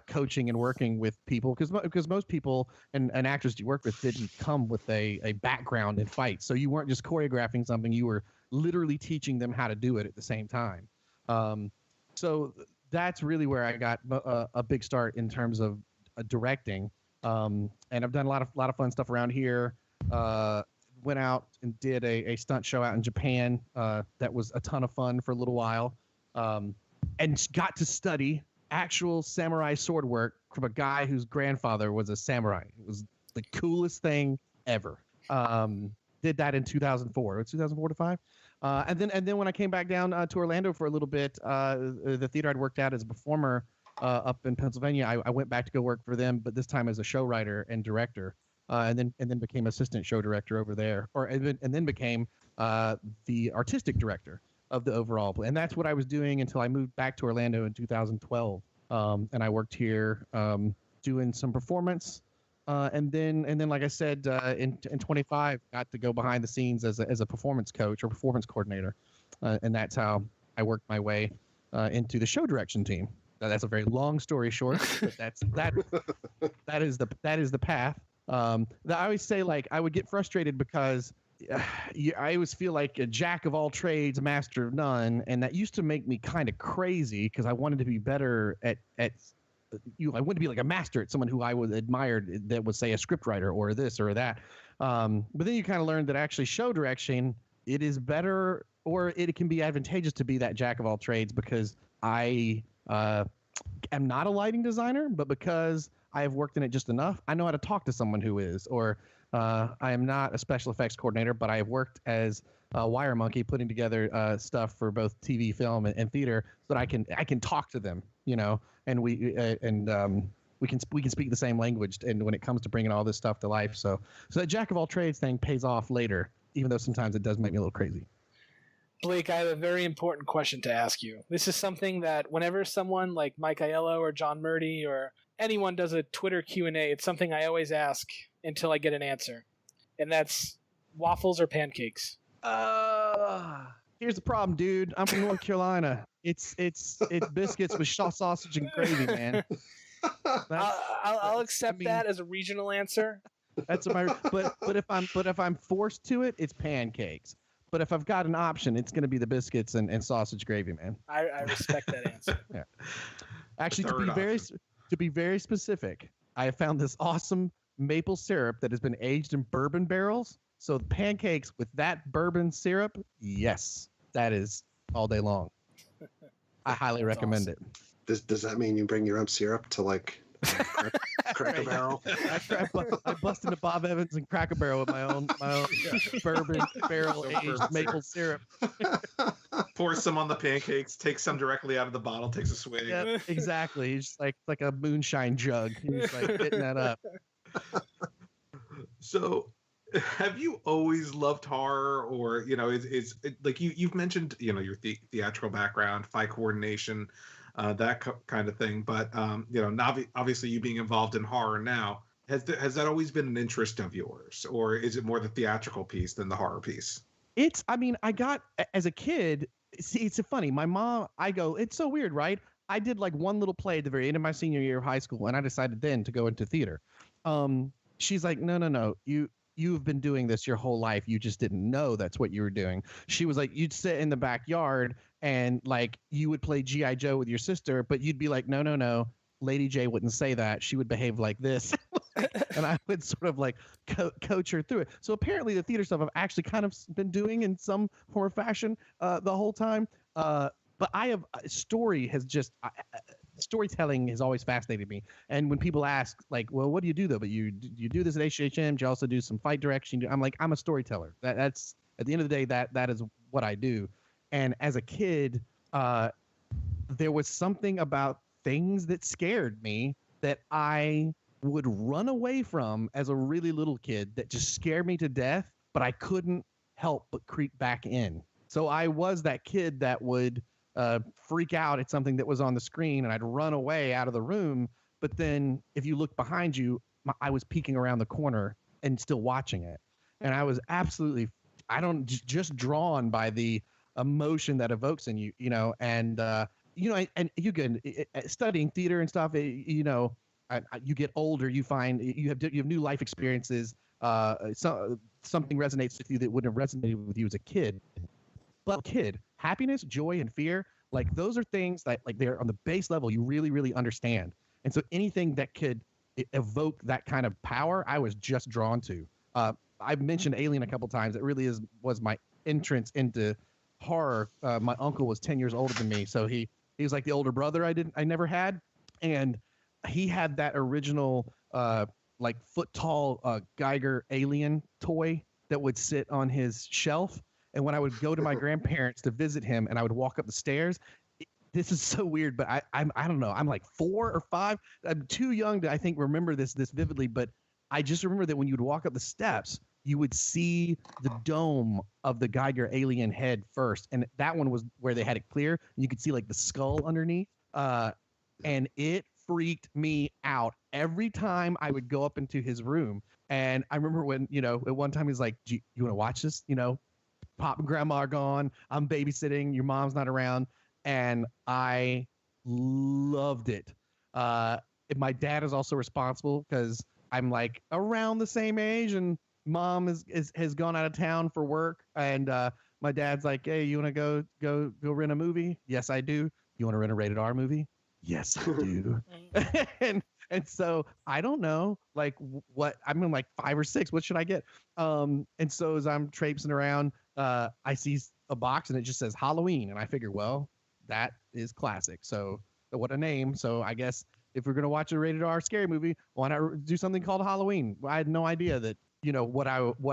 coaching and working with people, because most people and actors you work with didn't come with a background in fights. So you weren't just choreographing something, you were literally teaching them how to do it at the same time. So that's really where I got a big start in terms of directing. And I've done a lot of fun stuff around here. Went out and did a stunt show out in Japan that was a ton of fun for a little while, and got to study actual samurai sword work from a guy whose grandfather was a samurai. It was the coolest thing ever. Did that in 2004 to 5. And then when I came back down to Orlando for a little bit, the theater I'd worked at as a performer up in Pennsylvania, I went back to go work for them, but this time as a show writer and director, and then became assistant show director over there, and then became the artistic director of the overall play. And that's what I was doing until I moved back to Orlando in 2012. And I worked here doing some performance. And then, like I said, in 25, got to go behind the scenes as a performance coach or performance coordinator, and that's how I worked my way into the show direction team. Now, that's a very long story short, but that is the path. I always say, like, I would get frustrated because I always feel like a jack of all trades, master of none, and that used to make me kind of crazy because I wanted to be better at I wanted to be like a master at someone who I was admired that was, say, a scriptwriter or this or that. But then you kind of learn that actually show direction, it is better, or it can be advantageous to be that jack of all trades, because I am not a lighting designer, but because I have worked in it just enough, I know how to talk to someone who is. Or I am not a special effects coordinator, but I have worked as a wire monkey putting together stuff for both TV, film, and theater, so that I can talk to them, and we can speak the same language, and when it comes to bringing all this stuff to life. So that jack of all trades thing pays off later, even though sometimes it does make me a little crazy. Blake, I have a very important question to ask you. This is something that whenever someone like Mike Aiello or John Murdy or anyone does a Twitter Q&A, it's something I always ask until I get an answer. And that's waffles or pancakes? Here's the problem, dude. I'm from North Carolina. It's biscuits with sausage and gravy, man. I'll accept that as a regional answer. That's my. But if I'm forced to it, it's pancakes. But if I've got an option, it's going to be the biscuits and sausage gravy, man. I respect that answer. Yeah. Actually, to be very specific, I have found this awesome maple syrup that has been aged in bourbon barrels. So the pancakes with that bourbon syrup, yes, that is all day long. I highly recommend it. Does that mean you bring your own syrup to, like, Cracker Barrel? I bust into Bob Evans and Cracker Barrel with my own bourbon barrel aged maple syrup. Pour some on the pancakes, take some directly out of the bottle, takes a swig. Yeah, exactly. It's like a moonshine jug. He's like hitting that up. So, have you always loved horror, or is like you've mentioned your theatrical background, fight coordination, that kind of thing, but obviously you being involved in horror now, has that always been an interest of yours, or is it more the theatrical piece than the horror piece? I got, as a kid, see, it's funny, my mom, it's so weird, right? I did like one little play at the very end of my senior year of high school, and I decided then to go into theater. She's like, no, you've been doing this your whole life. You just didn't know that's what you were doing. She was like, you'd sit in the backyard and like you would play G.I. Joe with your sister, but you'd be like, no, Lady J wouldn't say that. She would behave like this. And I would sort of like coach her through it. So apparently the theater stuff I've actually kind of been doing in some form or fashion the whole time. But But I have story has just storytelling has always fascinated me. And when people ask, like, well, what do you do though? But you do this at HHM. You also do some fight direction. I'm like, I'm a storyteller. That's at the end of the day, that is what I do. And as a kid, there was something about things that scared me that I would run away from as a really little kid that just scared me to death, but I couldn't help but creep back in. So I was that kid that would freak out at something that was on the screen, and I'd run away out of the room. But then if you look behind you, I was peeking around the corner and still watching it. And I was absolutely, just drawn by the emotion that evokes in you, and and you can studying theater and stuff, you get older, you find you have new life experiences. Something resonates with you that wouldn't have resonated with you as a kid. But happiness, joy, and fear, like those are things that like they're on the base level you really, really understand. And so anything that could evoke that kind of power, I was just drawn to. I've mentioned Alien a couple times. It really was my entrance into horror. My uncle was 10 years older than me, so he was like the older brother I never had, and he had that original like foot tall Geiger alien toy that would sit on his shelf. And when I would go to my grandparents to visit him, and I would walk up the stairs, this is so weird, but I don't know. I'm like 4 or 5. I'm too young to, I think, remember this vividly, but I just remember that when you would walk up the steps, you would see the dome of the Geiger alien head first. And that one was where they had it clear. And you could see like the skull underneath. And it freaked me out every time I would go up into his room. And I remember when, at one time he's like, you want to watch this? Pop and grandma are gone. I'm babysitting. Your mom's not around. And I loved it. My dad is also responsible because I'm like around the same age, and mom has gone out of town for work. And my dad's like, hey, you want to go rent a movie? Yes, I do. You want to rent a rated R movie? Yes, I do. And so I don't know, like what I'm in like 5 or 6. What should I get? And so as I'm traipsing around, I see a box and it just says Halloween, and I figure, well, that is classic. So what a name. So I guess if we're gonna watch a rated R scary movie, why not do something called Halloween? I had no idea that what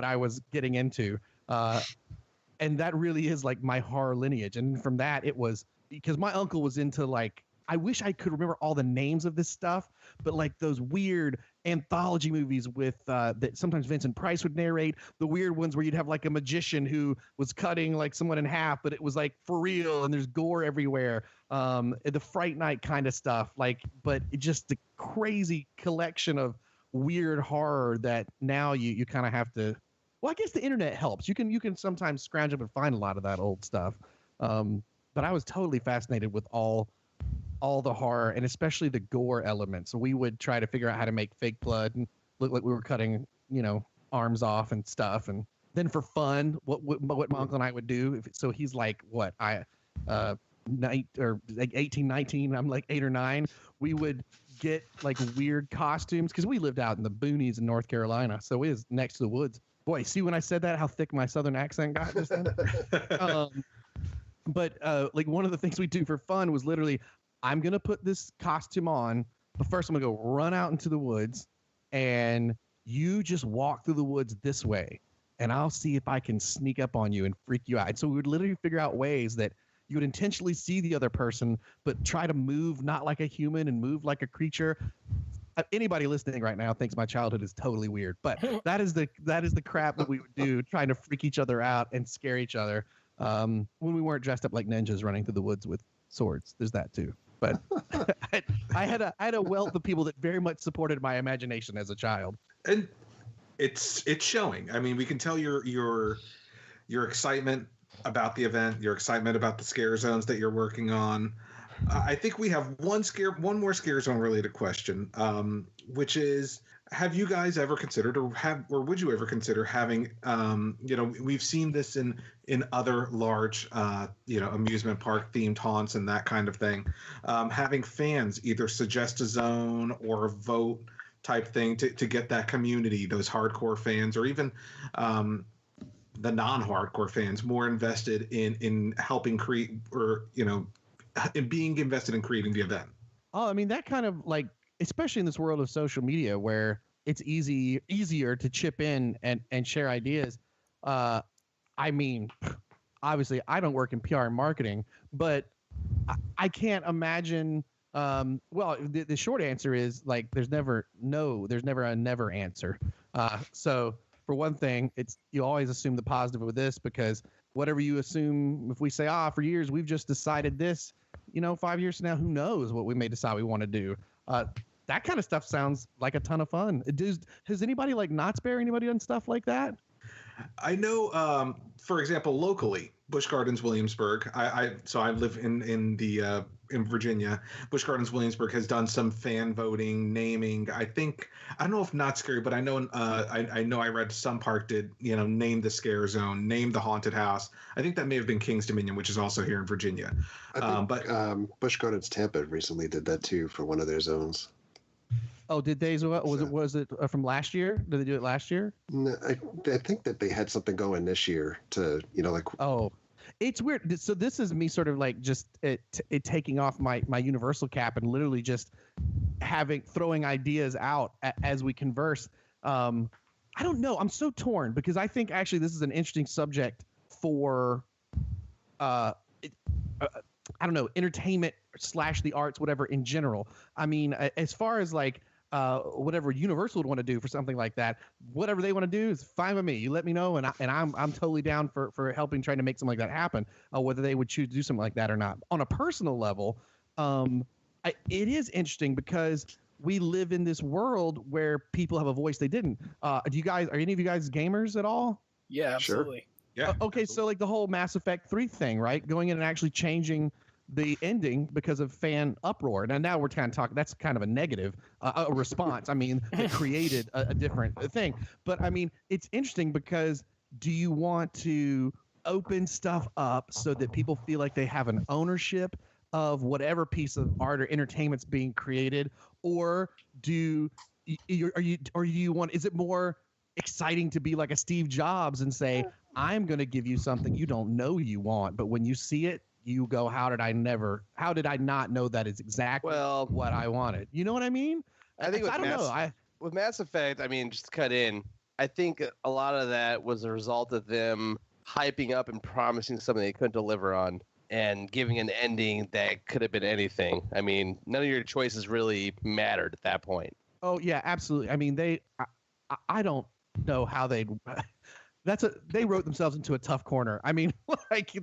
I was getting into, and that really is like my horror lineage. And from that, it was because my uncle was into like. I wish I could remember all the names of this stuff, but like those weird anthology movies with that sometimes Vincent Price would narrate, the weird ones where you'd have like a magician who was cutting like someone in half, but it was like for real and there's gore everywhere. The Fright Night kind of stuff, but it just the crazy collection of weird horror that now you kind of have to. Well, I guess the internet helps. You can sometimes scrounge up and find a lot of that old stuff. But I was totally fascinated with all the horror, and especially the gore elements. So we would try to figure out how to make fake blood and look like we were cutting, arms off and stuff. And then for fun, what my uncle and I would do. So he's like, 18, 19. I'm like 8 or 9. We would get like weird costumes because we lived out in the boonies in North Carolina. So we was next to the woods. Boy, see when I said that, how thick my Southern accent got just then? But like one of the things we do for fun was literally, I'm going to put this costume on, but first I'm going to go run out into the woods, and you just walk through the woods this way, and I'll see if I can sneak up on you and freak you out. And so we would literally figure out ways that you would intentionally see the other person, but try to move not like a human and move like a creature. Anybody listening right now thinks my childhood is totally weird, but that is the crap that we would do, trying to freak each other out and scare each other when we weren't dressed up like ninjas running through the woods with swords. There's that too. But I had a wealth of people that very much supported my imagination as a child. And it's showing. I mean, we can tell your excitement about the event, your excitement about the scare zones that you're working on. I think we have one more scare zone related question, which is, have you guys ever considered or would you ever consider having, we've seen this in other large, amusement park themed haunts and that kind of thing, having fans either suggest a zone or a vote type thing to get that community, those hardcore fans, or even, the non-hardcore fans more invested in helping create, or in being invested in creating the event. Oh, I mean, that kind of like, especially in this world of social media where it's easier to chip in and share ideas. I mean, obviously I don't work in PR and marketing, but I can't imagine. Well, the short answer is like, there's never a never answer. So for one thing, you always assume the positive with this, because whatever you assume, if we say, for years we've just decided this, 5 years from now, who knows what we may decide we want to do. That kind of stuff sounds like a ton of fun. Has anybody like Knott's Berry, anybody done stuff like that? I know, for example, locally, Busch Gardens, Williamsburg. I live in Virginia. Busch Gardens, Williamsburg has done some fan voting, naming. I don't know if Not Scary, but I know I read some park did name the scare zone, name the haunted house. I think that may have been King's Dominion, which is also here in Virginia. Busch Gardens Tampa recently did that too for one of their zones. Oh, did they? Was it from last year? Did they do it last year? No, I think that they had something going this year to, like. Oh, it's weird. So this is me sort of like just it taking off my Universal cap and literally just throwing ideas out as we converse. I don't know. I'm so torn, because I think actually this is an interesting subject for, I don't know, entertainment / the arts, whatever in general. I mean, as far as like, whatever Universal would want to do for something like that, whatever they want to do is fine with me. You let me know, and I'm totally down for helping, trying to make something like that happen. Whether they would choose to do something like that or not. On a personal level, it is interesting because we live in this world where people have a voice they didn't. Are any of you guys gamers at all? Yeah, absolutely. Sure. Yeah. Okay, so like the whole Mass Effect 3 thing, right? Going in and actually changing the ending because of fan uproar. Now we're kind of talking, that's kind of a negative a response. I mean, it created a different thing. But I mean, it's interesting because do you want to open stuff up so that people feel like they have an ownership of whatever piece of art or entertainment's being created? Or is it more exciting to be like a Steve Jobs and say, I'm going to give you something you don't know you want, but when you see it, you go, how did I not know that is exactly what I wanted? You know what I mean? I think with Mass Effect, I mean, just to cut in, I think a lot of that was a result of them hyping up and promising something they couldn't deliver on and giving an ending that could have been anything. I mean, none of your choices really mattered at that point. Oh yeah, absolutely. I mean, I don't know how they wrote themselves into a tough corner. I mean, like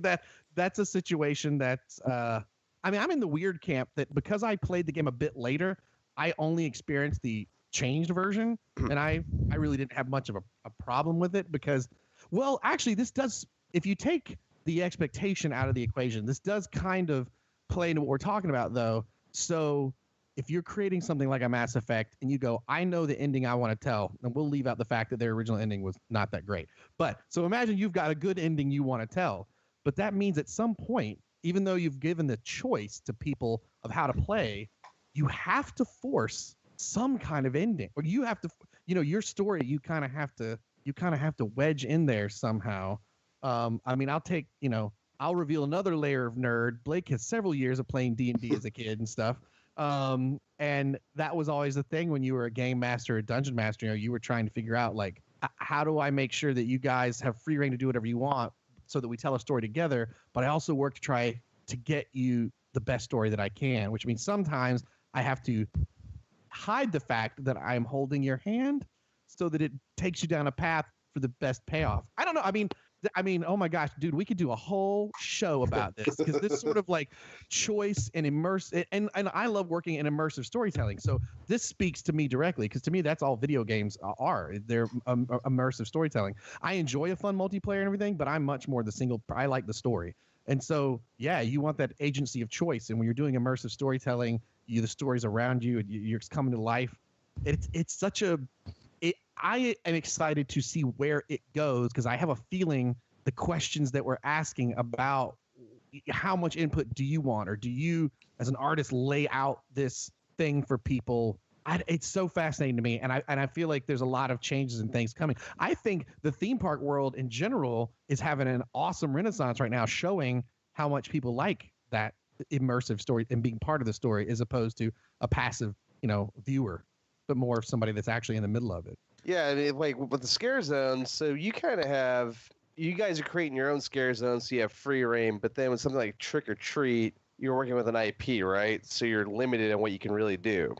that's a situation that's, I mean, I'm in the weird camp that because I played the game a bit later, I only experienced the changed version, and I really didn't have much of a problem with it because, well, actually this does, if you take the expectation out of the equation, this does kind of play into what we're talking about though. So if you're creating something like a Mass Effect and you go, I know the ending I want to tell, and we'll leave out the fact that their original ending was not that great. But so imagine you've got a good ending you want to tell, but that means at some point, even though you've given the choice to people of how to play, you have to force some kind of ending, or you have to, your story, you kind of have to wedge in there somehow. I mean, I'll reveal another layer of nerd. Blake has several years of playing D&D as a kid and stuff. And that was always the thing when you were a game master, a dungeon master, you were trying to figure out like, how do I make sure that you guys have free reign to do whatever you want so that we tell a story together, but I also work to try to get you the best story that I can, which means sometimes I have to hide the fact that I'm holding your hand so that it takes you down a path for the best payoff. I don't know. I mean, oh my gosh, dude, we could do a whole show about this because this sort of like choice and and I love working in immersive storytelling. So this speaks to me directly because to me, that's all video games are. They're immersive storytelling. I enjoy a fun multiplayer and everything, but I'm much more I like the story. And so, yeah, you want that agency of choice. And when you're doing immersive storytelling, the stories around you, you're coming to life. It's such a... I am excited to see where it goes because I have a feeling the questions that we're asking about how much input do you want, or do you, as an artist, lay out this thing for people it's so fascinating to me, and I feel like there's a lot of changes and things coming. I think the theme park world in general is having an awesome renaissance right now, showing how much people like that immersive story and being part of the story, as opposed to a passive, viewer, but more of somebody that's actually in the middle of it. Yeah, I mean, like with the scare zones, so you kind of have, you guys are creating your own scare zones, so you have free reign. But then with something like Trick or Treat, you're working with an IP, right? So you're limited in what you can really do.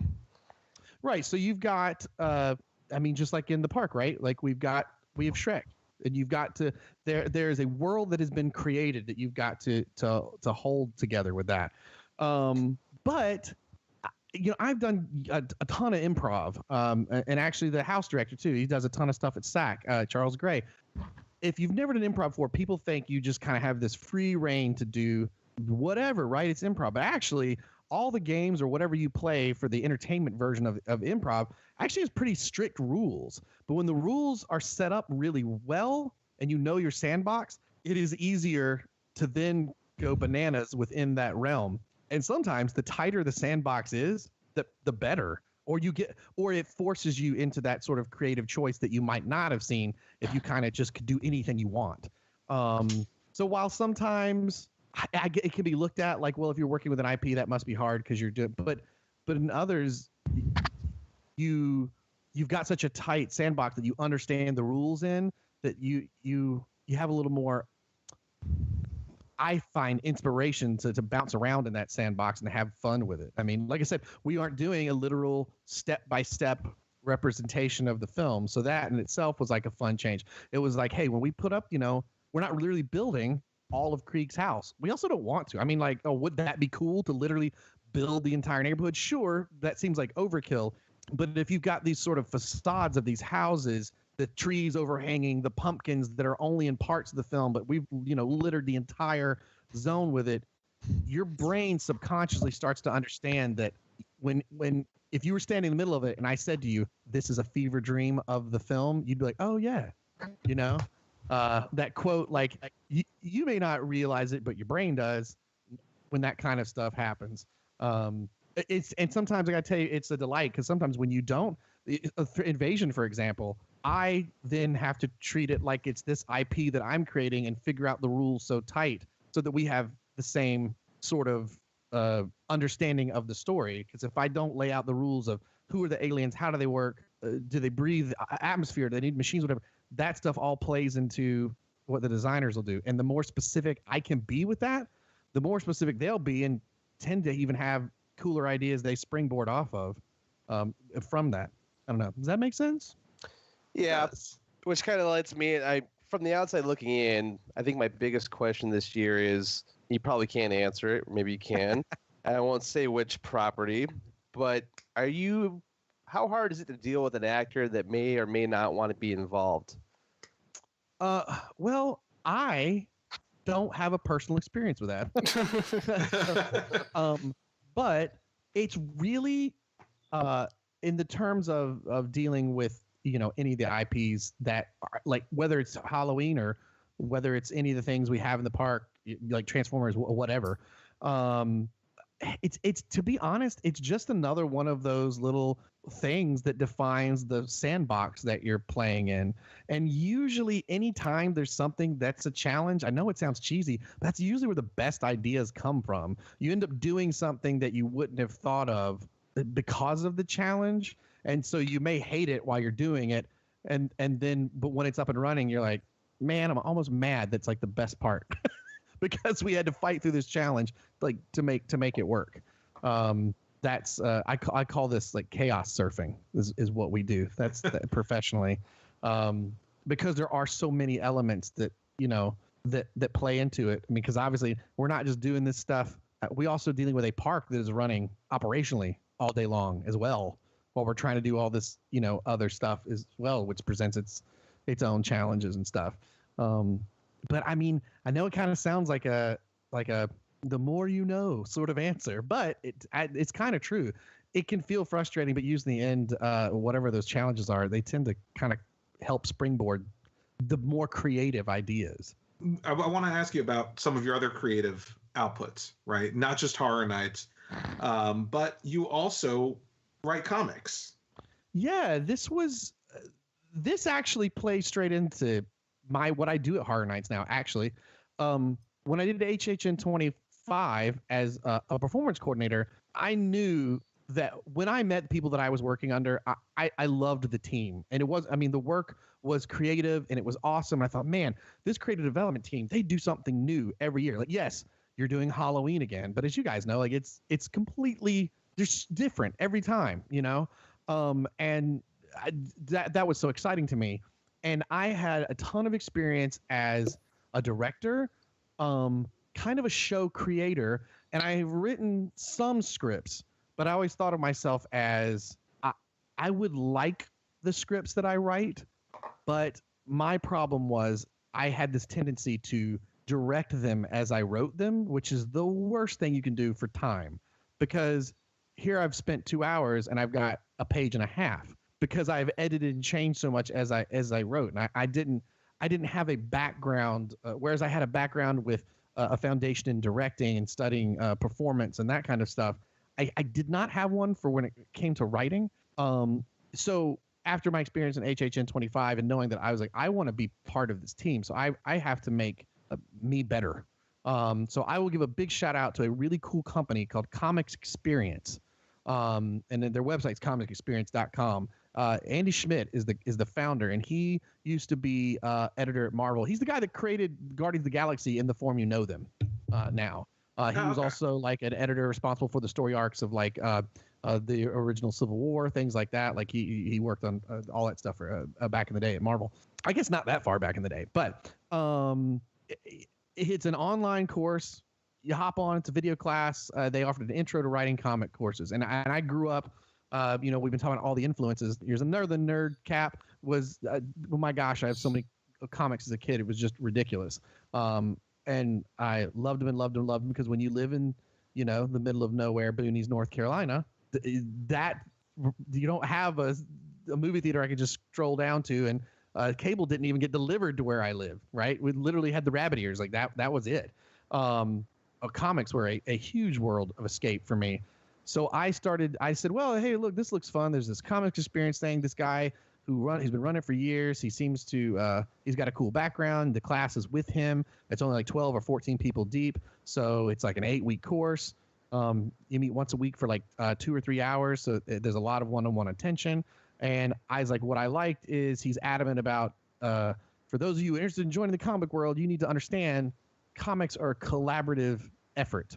Right. So you've got, just like in the park, right? Like we have Shrek, and you've got to there is a world that has been created that you've got to hold together with that. But I've done a ton of improv, and actually the house director too. He does a ton of stuff at SAC, Charles Gray. If you've never done improv before, people think you just kind of have this free reign to do whatever, right? It's improv, but actually all the games or whatever you play for the entertainment version of improv actually has pretty strict rules. But when the rules are set up really well and your sandbox, it is easier to then go bananas within that realm. And sometimes the tighter the sandbox is, the better. Or it forces you into that sort of creative choice that you might not have seen if you kind of just could do anything you want. So while sometimes it can be looked at like, well, if you're working with an IP, that must be hard because you're doing. But in others, you've got such a tight sandbox that you understand the rules in, that you have a little more, I find, inspiration to bounce around in that sandbox and have fun with it. I mean, like I said, we aren't doing a literal step-by-step representation of the film, so that in itself was like a fun change. It was like, hey, when we put up, we're not literally building all of Krieg's house. We also don't want to. I mean, like, oh, would that be cool to literally build the entire neighborhood? Sure, that seems like overkill. But if you've got these sort of facades of these houses, the trees overhanging, the pumpkins that are only in parts of the film, but we've, littered the entire zone with it, your brain subconsciously starts to understand that if you were standing in the middle of it and I said to you, this is a fever dream of the film, you'd be like, oh yeah, that quote, like you may not realize it, but your brain does when that kind of stuff happens. And sometimes I gotta tell you, it's a delight, because sometimes when you don't, Invasion, for example, I then have to treat it like it's this IP that I'm creating and figure out the rules so tight so that we have the same sort of understanding of the story. Because if I don't lay out the rules of who are the aliens, how do they work, do they breathe atmosphere, do they need machines, whatever, that stuff all plays into what the designers will do. And the more specific I can be with that, the more specific they'll be, and tend to even have cooler ideas they springboard off of from that. I don't know. Does that make sense? Yeah, which kind of lets me, from the outside looking in, I think my biggest question this year is, you probably can't answer it, maybe you can. I won't say which property, but how hard is it to deal with an actor that may or may not want to be involved? Well, I don't have a personal experience with that. But it's really, in the terms of dealing with, any of the IPs that are, like, whether it's Halloween or whether it's any of the things we have in the park, like Transformers, whatever. It's to be honest, it's just another one of those little things that defines the sandbox that you're playing in. And usually anytime there's something that's a challenge, I know it sounds cheesy, but that's usually where the best ideas come from. You end up doing something that you wouldn't have thought of because of the challenge. And so you may hate it while you're doing it. And then, but when it's up and running, you're like, man, I'm almost mad. That's like the best part because we had to fight through this challenge, like to make it work. That's I call this like chaos surfing is what we do. That's professionally, because there are so many elements that that play into it. I mean, because obviously we're not just doing this stuff. We also dealing with a park that is running operationally all day long as well, while we're trying to do all this other stuff as well, which presents its own challenges and stuff. But I mean, I know it kind of sounds like a the more you know sort of answer, but it's kind of true. It can feel frustrating, but usually in the end, whatever those challenges are, they tend to kind of help springboard the more creative ideas. I want to ask you about some of your other creative outputs, right? Not just Horror Nights, but you also write comics. Yeah, this actually plays straight into what I do at Horror Nights now. Actually, when I did HHN 25 as a performance coordinator, I knew that when I met the people that I was working under, I loved the team, and the work was creative and it was awesome. I thought, man, this creative development team, they do something new every year. Like, yes, you're doing Halloween again, but as you guys know, like it's completely just different every time, and that was so exciting to me. And I had a ton of experience as a director, kind of a show creator, and I've written some scripts, but I always thought of myself as I would like the scripts that I write, but my problem was I had this tendency to direct them as I wrote them, which is the worst thing you can do for time, because here I've spent 2 hours and I've got a page and a half because I've edited and changed so much as I wrote, and I didn't have a background, whereas I had a background with a foundation in directing and studying performance and that kind of stuff. I did not have one for when it came to writing. So after my experience in HHN 25 and knowing that I was like, I want to be part of this team, so I have to make me better. So I will give a big shout out to a really cool company called Comics Experience. And then their website's comicsexperience.com. Andy Schmidt is the founder, and he used to be editor at Marvel. He's the guy that created Guardians of the Galaxy in the form you know them now. He was also like an editor responsible for the story arcs of like the original Civil War, things like that. Like he worked on all that stuff for, back in the day at Marvel. I guess not that far back in the day, but it's an online course. You hop on, it's a video class. They offered an intro to writing comic courses. And I grew up, we've been talking about all the influences. Here's another nerd cap was, oh my gosh, I have so many comics as a kid. It was just ridiculous. And I loved them because when you live in, the middle of nowhere, Boonies, North Carolina, that you don't have a movie theater I could just stroll down to, and cable didn't even get delivered to where I live, right? We literally had the rabbit ears. Like that was it. Comics were a huge world of escape for me. So I said, well, hey, look, this looks fun. There's this Comics Experience thing. This guy he's been running for years. He seems to, he's got a cool background. The class is with him. It's only like 12 or 14 people deep. So it's like an 8-week course. You meet once a week for like 2 or 3 hours. So there's a lot of one-on-one attention. And I was like, what I liked is he's adamant about, for those of you interested in joining the comic world, you need to understand comics are a collaborative effort.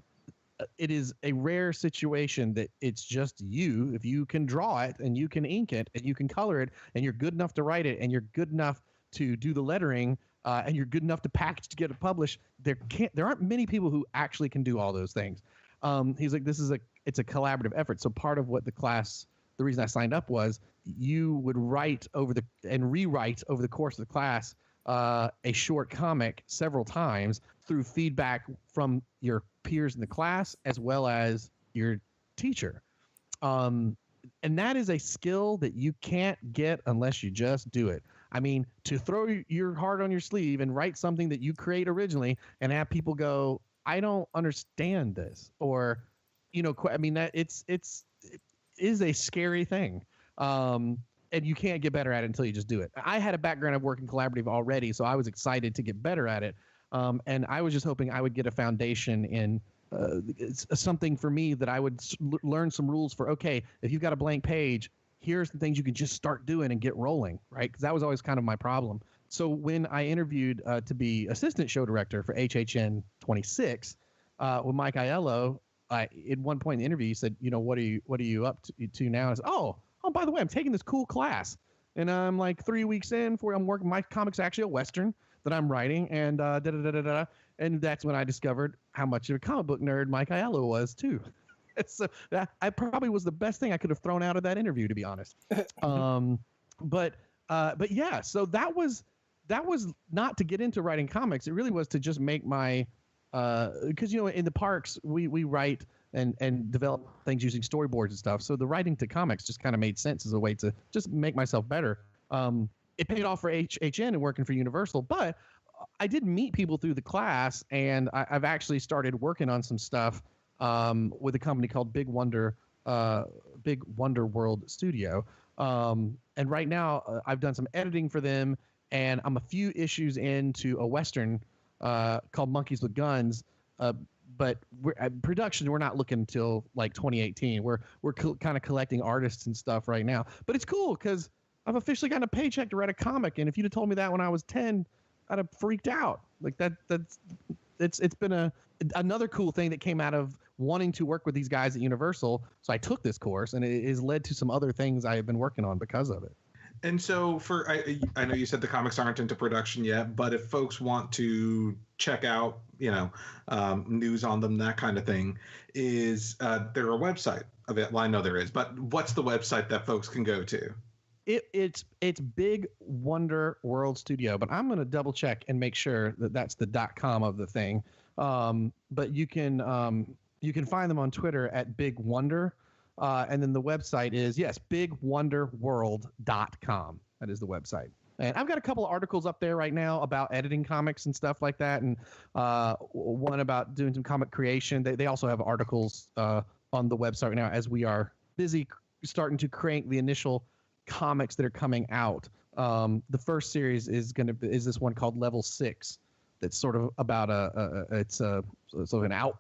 It is a rare situation that it's just you. If you can draw it and you can ink it and you can color it and you're good enough to write it and you're good enough to do the lettering and you're good enough to package to get it published, there aren't many people who actually can do all those things. He's like, it's a collaborative effort. So part of what the reason I signed up was you would write and rewrite over the course of the class a short comic several times through feedback from your peers in the class as well as your teacher. And that is a skill that you can't get unless you just do it. I mean, to throw your heart on your sleeve and write something that you create originally and have people go, I don't understand this, or, that it is a scary thing. And you can't get better at it until you just do it. I had a background of working collaborative already, so I was excited to get better at it. And I was just hoping I would get a foundation in something for me that I would learn some rules for. Okay, if you've got a blank page, here's the things you can just start doing and get rolling, right? Because that was always kind of my problem. So when I interviewed to be assistant show director for HHN 26 with Mike Aiello, at one point in the interview, he said, what are you up to now? And I said, oh, by the way, I'm taking this cool class. And I'm like 3 weeks in I'm working. My comic's actually a Western that I'm writing, and and that's when I discovered how much of a comic book nerd Mike Aiello was too. So I probably was the best thing I could have thrown out of that interview, to be honest. But yeah, so that was not to get into writing comics. It really was to just make my because in the parks we write and develop things using storyboards and stuff. So the writing to comics just kind of made sense as a way to just make myself better. It paid off for HHN and working for Universal, but I did meet people through the class, and I've actually started working on some stuff with a company called Big Wonder Big Wonder World Studio. And right now, I've done some editing for them, and I'm a few issues into a Western called Monkeys with Guns. But production, we're not looking until like 2018. We're kind of collecting artists and stuff right now. But it's cool because I've officially gotten a paycheck to write a comic. And if you'd have told me that when I was 10, I'd have freaked out. Like it's been another cool thing that came out of wanting to work with these guys at Universal. So I took this course, and it has led to some other things I have been working on because of it. And so I know you said the comics aren't into production yet, but if folks want to check out, news on them, that kind of thing, is there a website of it? Well, I know there is, but what's the website that folks can go to? It's Big Wonder World Studio, but I'm going to double check and make sure that that's the .com of the thing. But you can find them on Twitter at Big Wonder. And then the website is, bigwonderworld.com. That is the website. And I've got a couple of articles up there right now about editing comics and stuff like that. And one about doing some comic creation. They also have articles on the website right now as we are busy starting to crank the initial comics that are coming out. The first series is this one called Level 6. That's sort of about it's an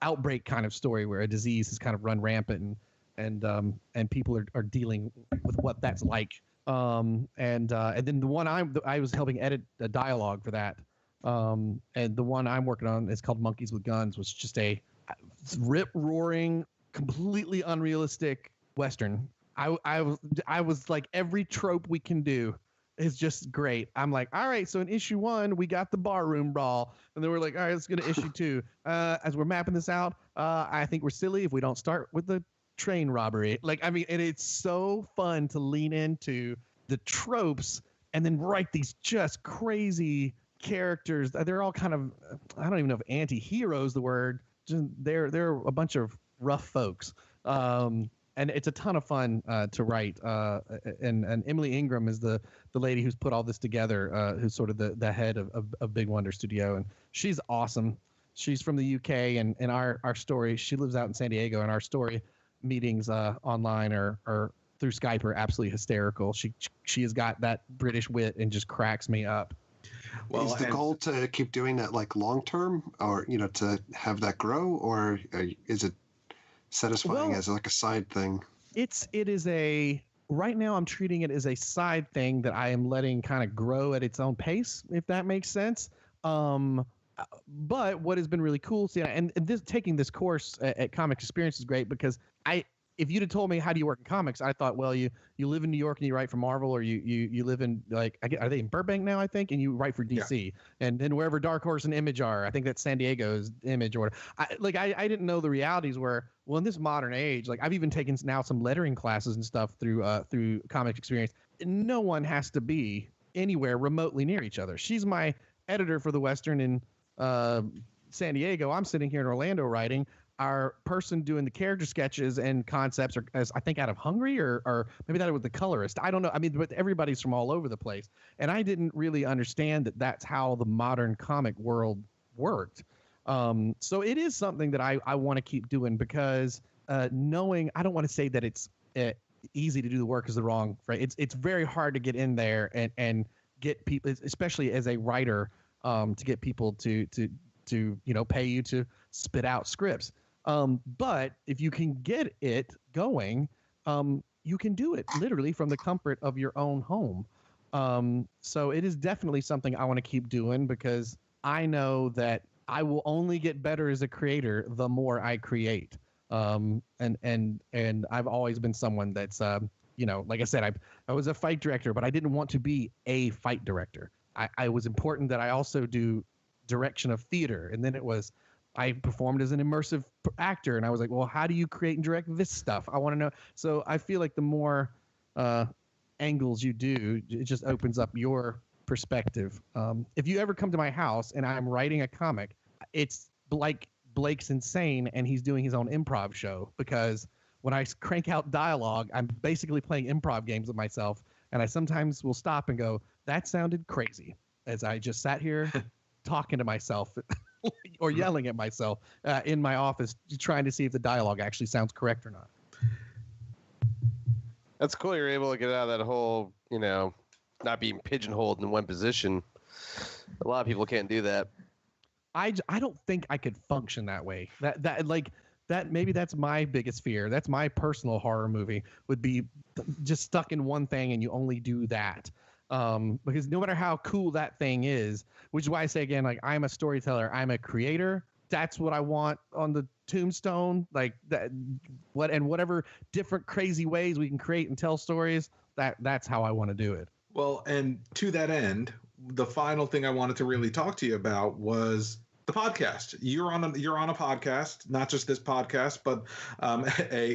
outbreak kind of story where a disease has kind of run rampant and people are dealing with what that's like. And then the one I was helping edit a dialogue for that. And the one I'm working on is called Monkeys with Guns, which is just a rip-roaring, completely unrealistic Western. I was like, every trope we can do is just great. I'm like, all right, so in issue 1, we got the barroom brawl. And then we're like, all right, let's go to issue 2. As we're mapping this out, I think we're silly if we don't start with the train robbery. And it's so fun to lean into the tropes and then write these just crazy characters. They're all kind of, I don't even know if anti-heroes the word. They're a bunch of rough folks. And it's a ton of fun to write. And Emily Ingram is the lady who's put all this together, who's sort of the head of Big Wonder Studio. And she's awesome. She's from the UK, and our story, she lives out in San Diego, and our story meetings online or through Skype are absolutely hysterical. She has got that British wit and just cracks me up. Well, is the goal to keep doing that like long term, or to have that grow, or is it satisfying as like a side thing? It is right now I'm treating it as a side thing that I am letting kind of grow at its own pace, if that makes sense. But what has been really cool, and taking this course at Comic Experience is great because if you'd have told me how do you work in comics, I thought, well, you live in New York and you write for Marvel, or you live in are they in Burbank now, I think, and you write for DC, and then wherever Dark Horse and Image are, I think that's San Diego's Image or whatever. I didn't know the realities were, well, in this modern age, like I've even taken now some lettering classes and stuff through Comic Experience. No one has to be anywhere remotely near each other. She's my editor for the Western in San Diego. I'm sitting here in Orlando writing. Our person doing the character sketches and concepts are, I think, out of Hungary or maybe that was the colorist. I don't know. But everybody's from all over the place. And I didn't really understand that that's how the modern comic world worked. So it is something that I want to keep doing because knowing, I don't want to say that it's easy to do the work is the wrong phrase. It's very hard to get in there and get people, especially as a writer, to get people to pay you to spit out scripts. But if you can get it going, you can do it literally from the comfort of your own home. So it is definitely something I want to keep doing because I know that I will only get better as a creator the more I create. And I've always been someone that's, like I said, I was a fight director, but I didn't want to be a fight director. I was important that I also do direction of theater. And then I performed as an immersive actor, and I was like, well, how do you create and direct this stuff? I want to know. So I feel like the more angles you do, it just opens up your perspective. If you ever come to my house and I'm writing a comic, it's like Blake's insane and he's doing his own improv show, because when I crank out dialogue, I'm basically playing improv games with myself, and I sometimes will stop and go, that sounded crazy, as I just sat here talking to myself or yelling at myself in my office, trying to see if the dialogue actually sounds correct or not. That's cool. You're able to get out of that whole, not being pigeonholed in one position. A lot of people can't do that. I don't think I could function that way. Maybe that's my biggest fear. That's my personal horror movie, would be just stuck in one thing and you only do that. Because no matter how cool that thing is, which is why I say again, like, I'm a storyteller, I'm a creator. That's what I want on the tombstone. Like that, whatever different crazy ways we can create and tell stories. That's how I want to do it. Well, and to that end, the final thing I wanted to really talk to you about was the podcast. You're on a podcast, not just this podcast, but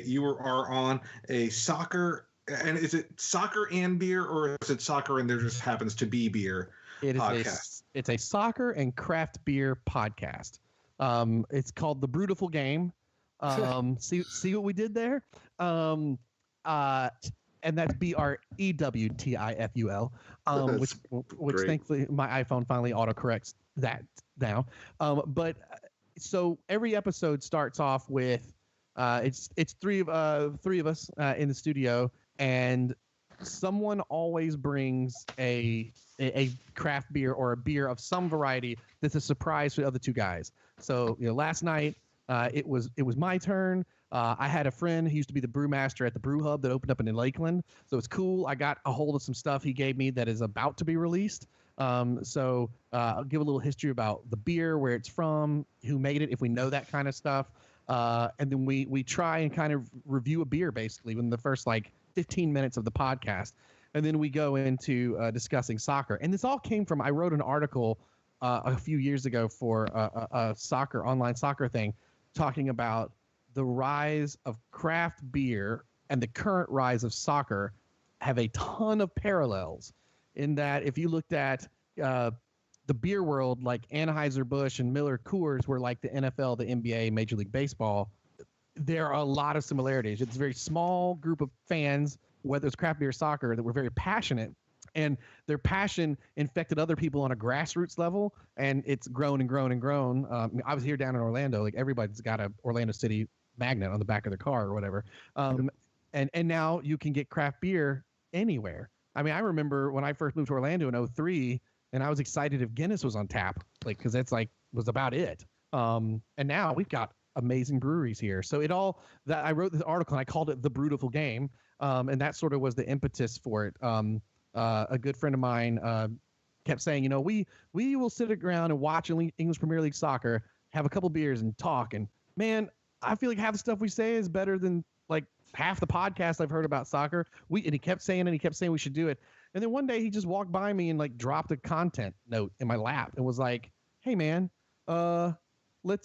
you are on a soccer. And is it soccer and beer, or is it soccer and there just happens to be beer? It's a soccer and craft beer podcast. It's called The Brutiful Game. See what we did there? And that's BREWTIFUL. Which thankfully my iPhone finally autocorrects that now. But so every episode starts off with it's three of us in the studio, and someone always brings a craft beer or a beer of some variety that's a surprise for the other two guys. So last night it was my turn. I had a friend who used to be the brewmaster at the brew hub that opened up in Lakeland. So it's cool. I got a hold of some stuff he gave me that is about to be released. So I'll give a little history about the beer, where it's from, who made it, if we know that kind of stuff. And then we try and kind of review a beer basically within the first 15 minutes of the podcast. And then we go into discussing soccer. And this all came from, I wrote an article a few years ago for a online soccer thing, talking about the rise of craft beer and the current rise of soccer have a ton of parallels, in that if you looked at the beer world, like Anheuser-Busch and Miller Coors were like the NFL, the NBA, Major League Baseball, there are a lot of similarities. It's a very small group of fans, whether it's craft beer or soccer, that were very passionate, and their passion infected other people on a grassroots level, and it's grown and grown and grown. I was here down in Orlando, like everybody's got a Orlando City magnet on the back of their car or whatever. And now you can get craft beer anywhere. I mean, I remember when I first moved to Orlando in 2003, and I was excited if Guinness was on tap, because that's was about it. And now we've got amazing breweries here. So I wrote this article and I called it The Brutiful Game. And that sort of was the impetus for it. A good friend of mine kept saying, we will sit around and watch English Premier League soccer, have a couple beers and talk. And man, I feel like half the stuff we say is better than half the podcasts I've heard about soccer. And he kept saying we should do it. And then one day he just walked by me and dropped a content note in my lap and was like, "Hey man, we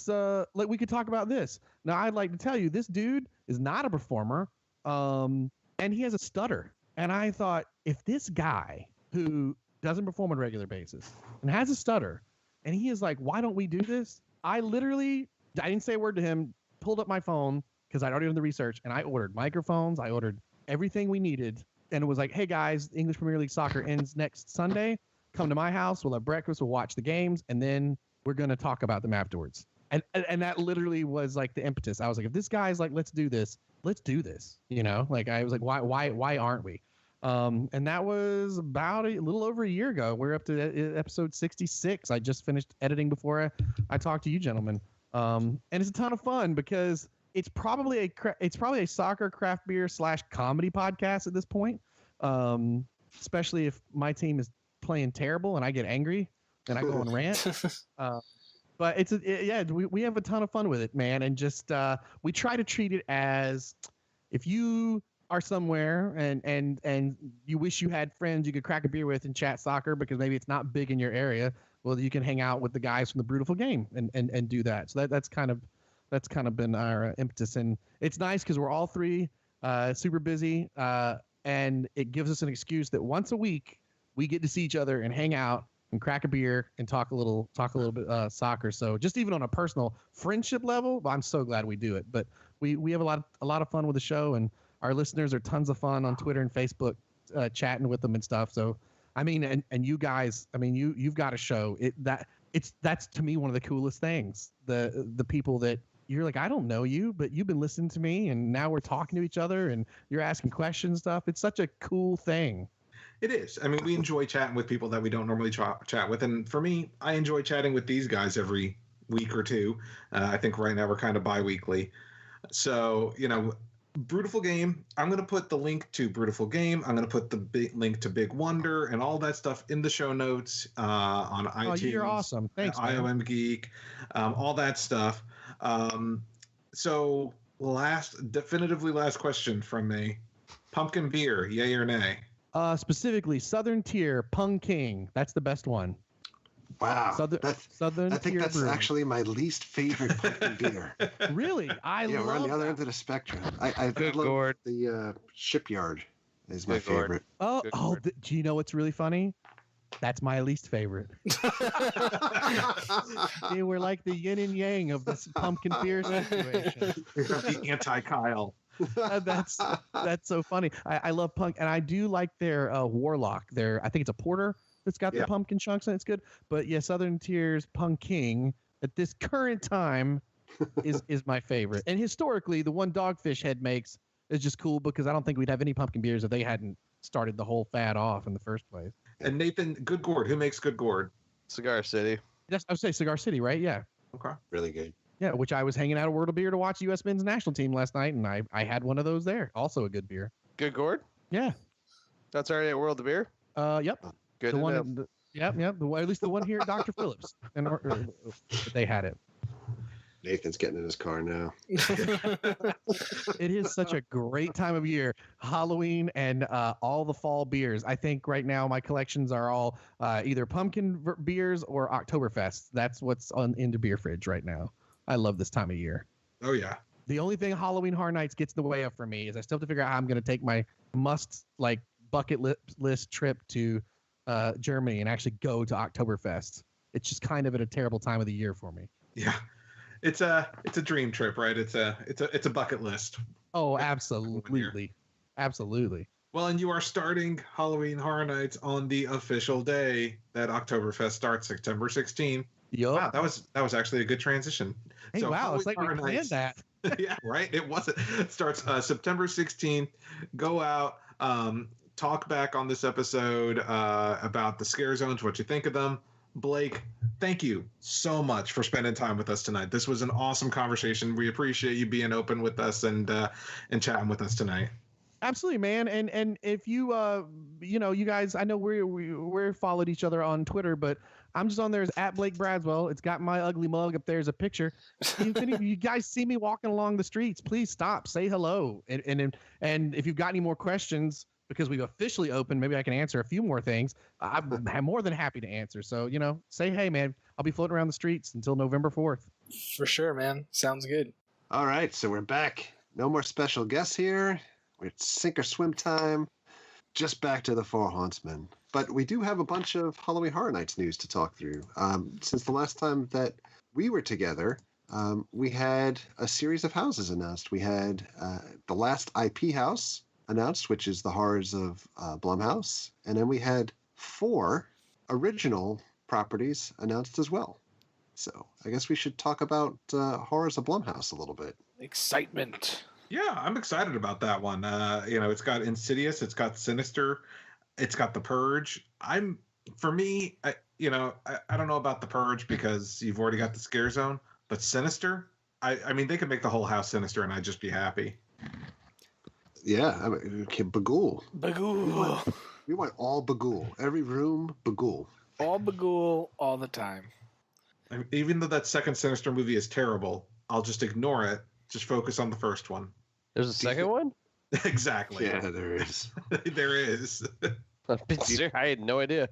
could talk about this." Now I'd like to tell you, this dude is not a performer, and he has a stutter. And I thought, if this guy who doesn't perform on a regular basis and has a stutter, and he is like, "Why don't we do this?" I didn't say a word to him, pulled up my phone, because I'd already done the research, and I ordered microphones, I ordered everything we needed, and it was like, "Hey guys, English Premier League soccer ends next Sunday. Come to my house, we'll have breakfast, we'll watch the games, and then we're going to talk about them afterwards." And that literally was the impetus. I was like, if this guy's like, let's do this. I was like, why aren't we? And that was about a little over a year ago. We're up to episode 66. I just finished editing before I talked to you gentlemen. And it's a ton of fun, because it's probably a soccer, craft beer / comedy podcast at this point. Especially if my team is playing terrible and I get angry and I go and rant. But we have a ton of fun with it, man. And just we try to treat it as, if you are somewhere and you wish you had friends you could crack a beer with and chat soccer, because maybe it's not big in your area, well, you can hang out with the guys from The Brutiful Game and do that. So that's kind of been our impetus. And it's nice because we're all three super busy, and it gives us an excuse that once a week we get to see each other and hang out and crack a beer and talk a little bit soccer. So just even on a personal friendship level, I'm so glad we do it. But we have a lot of fun with the show, and our listeners are tons of fun on Twitter and Facebook, chatting with them and stuff. So I mean, and you guys, I mean, you've got a show that's to me one of the coolest things. The people that you're like, I don't know you, but you've been listening to me, and now we're talking to each other, and you're asking questions and stuff. It's such a cool thing. It is. I mean, we enjoy chatting with people that we don't normally chat with. And for me, I enjoy chatting with these guys every week or two. I think right now we're kind of bi-weekly. So, Brutiful Game, I'm going to put the link to Brutiful Game. I'm going to put the link to Big Wonder and all that stuff in the show notes on iTunes. Oh, you're awesome. Thanks, man. IOM Geek, all that stuff. So definitively last question from me. Pumpkin beer, yay or nay? Specifically, Southern Tier Pung King. That's the best one. Wow. Southern I think Tier that's Brewing. actually my least favorite pumpkin beer. Really? I Yeah, we're on the other that. end of the spectrum. I Good love Lord. the Shipyard is my Good Lord. favorite. Oh, do you know what's really funny? That's my least favorite. They were like the yin and yang of this pumpkin beer situation. The anti-Kyle. That's so funny. I love punk, and I do like their Warlock. I think it's a porter that's got the pumpkin chunks, and it's good. But yeah, Southern Tier's Punk King at this current time is my favorite. And historically, the one Dogfish Head makes is just cool because I don't think we'd have any pumpkin beers if they hadn't started the whole fad off in the first place. And Nathan, Good Gourd. Who makes Good Gourd? Cigar City. I would say Cigar City, right? Yeah. Okay. Really good. Yeah, which I was hanging out at World of Beer to watch U.S. men's national team last night, and I had one of those there. Also a good beer. Good Gourd? Yeah. That's already at World of Beer? Yep. Good The to one, know. Yep. At least the one here at Dr. Phillips, and they had it. Nathan's getting in his car now. It is such a great time of year, Halloween and all the fall beers. I think right now my collections are all either pumpkin beers or Oktoberfest. That's what's in the beer fridge right now. I love this time of year. Oh, yeah. The only thing Halloween Horror Nights gets in the way of for me is I still have to figure out how I'm going to take my bucket list trip to Germany and actually go to Oktoberfest. It's just kind of at a terrible time of the year for me. Yeah. It's a dream trip, right? It's a bucket list. Oh, absolutely. Absolutely. Well, and you are starting Halloween Horror Nights on the official day that Oktoberfest starts, September 16th. Yup. Wow, that was actually a good transition. Hey, So wow, it's like we Halloween Horror planned that. Yeah, right. It wasn't. It starts September 16th. Go out, talk back on this episode about the scare zones, what you think of them. Blake, thank you so much for spending time with us tonight. This was an awesome conversation. We appreciate you being open with us and chatting with us tonight. Absolutely, man. And if you you guys, I know we're followed each other on Twitter, but I'm just on there as @Blake Bradswell. It's got my ugly mug up there as a picture. If any of you guys see me walking along the streets, please stop, say hello, and if you've got any more questions, because we've officially opened, maybe I can answer a few more things. I'm more than happy to answer. So say hey, man. I'll be floating around the streets until November 4th. For sure, man. Sounds good. All right, so we're back. No more special guests here. It's sink or swim time. Just back to the Four Hauntsmen. But we do have a bunch of Halloween Horror Nights news to talk through. Since the last time that we were together, we had a series of houses announced. We had the last IP house announced, which is the Horrors of Blumhouse. And then we had 4 original properties announced as well. So I guess we should talk about Horrors of Blumhouse a little bit. Excitement. Yeah, I'm excited about that one. It's got Insidious, it's got Sinister, it's got The Purge. I don't know about The Purge because you've already got the Scare Zone, but Sinister, I mean, they could make the whole house Sinister and I'd just be happy. Yeah, Bagul. Bagul. We want all Bagul. Every room, Bagul. All Bagul, all the time. I mean, even though that second Sinister movie is terrible, I'll just ignore it. Just focus on the first one. There's a second one? Exactly. Yeah, there is. There is. I had no idea.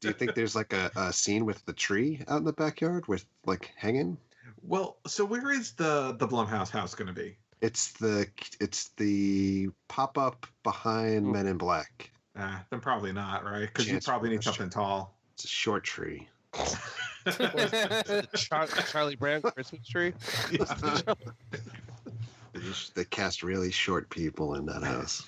Do you think there's like a scene with the tree out in the backyard with like hanging? Well, so where is the Blumhouse house going to be? It's the pop up behind Men in Black. Then probably not, right? Because you probably need something tall. It's a short tree. The Charlie Brown Christmas tree? They cast really short people in that house.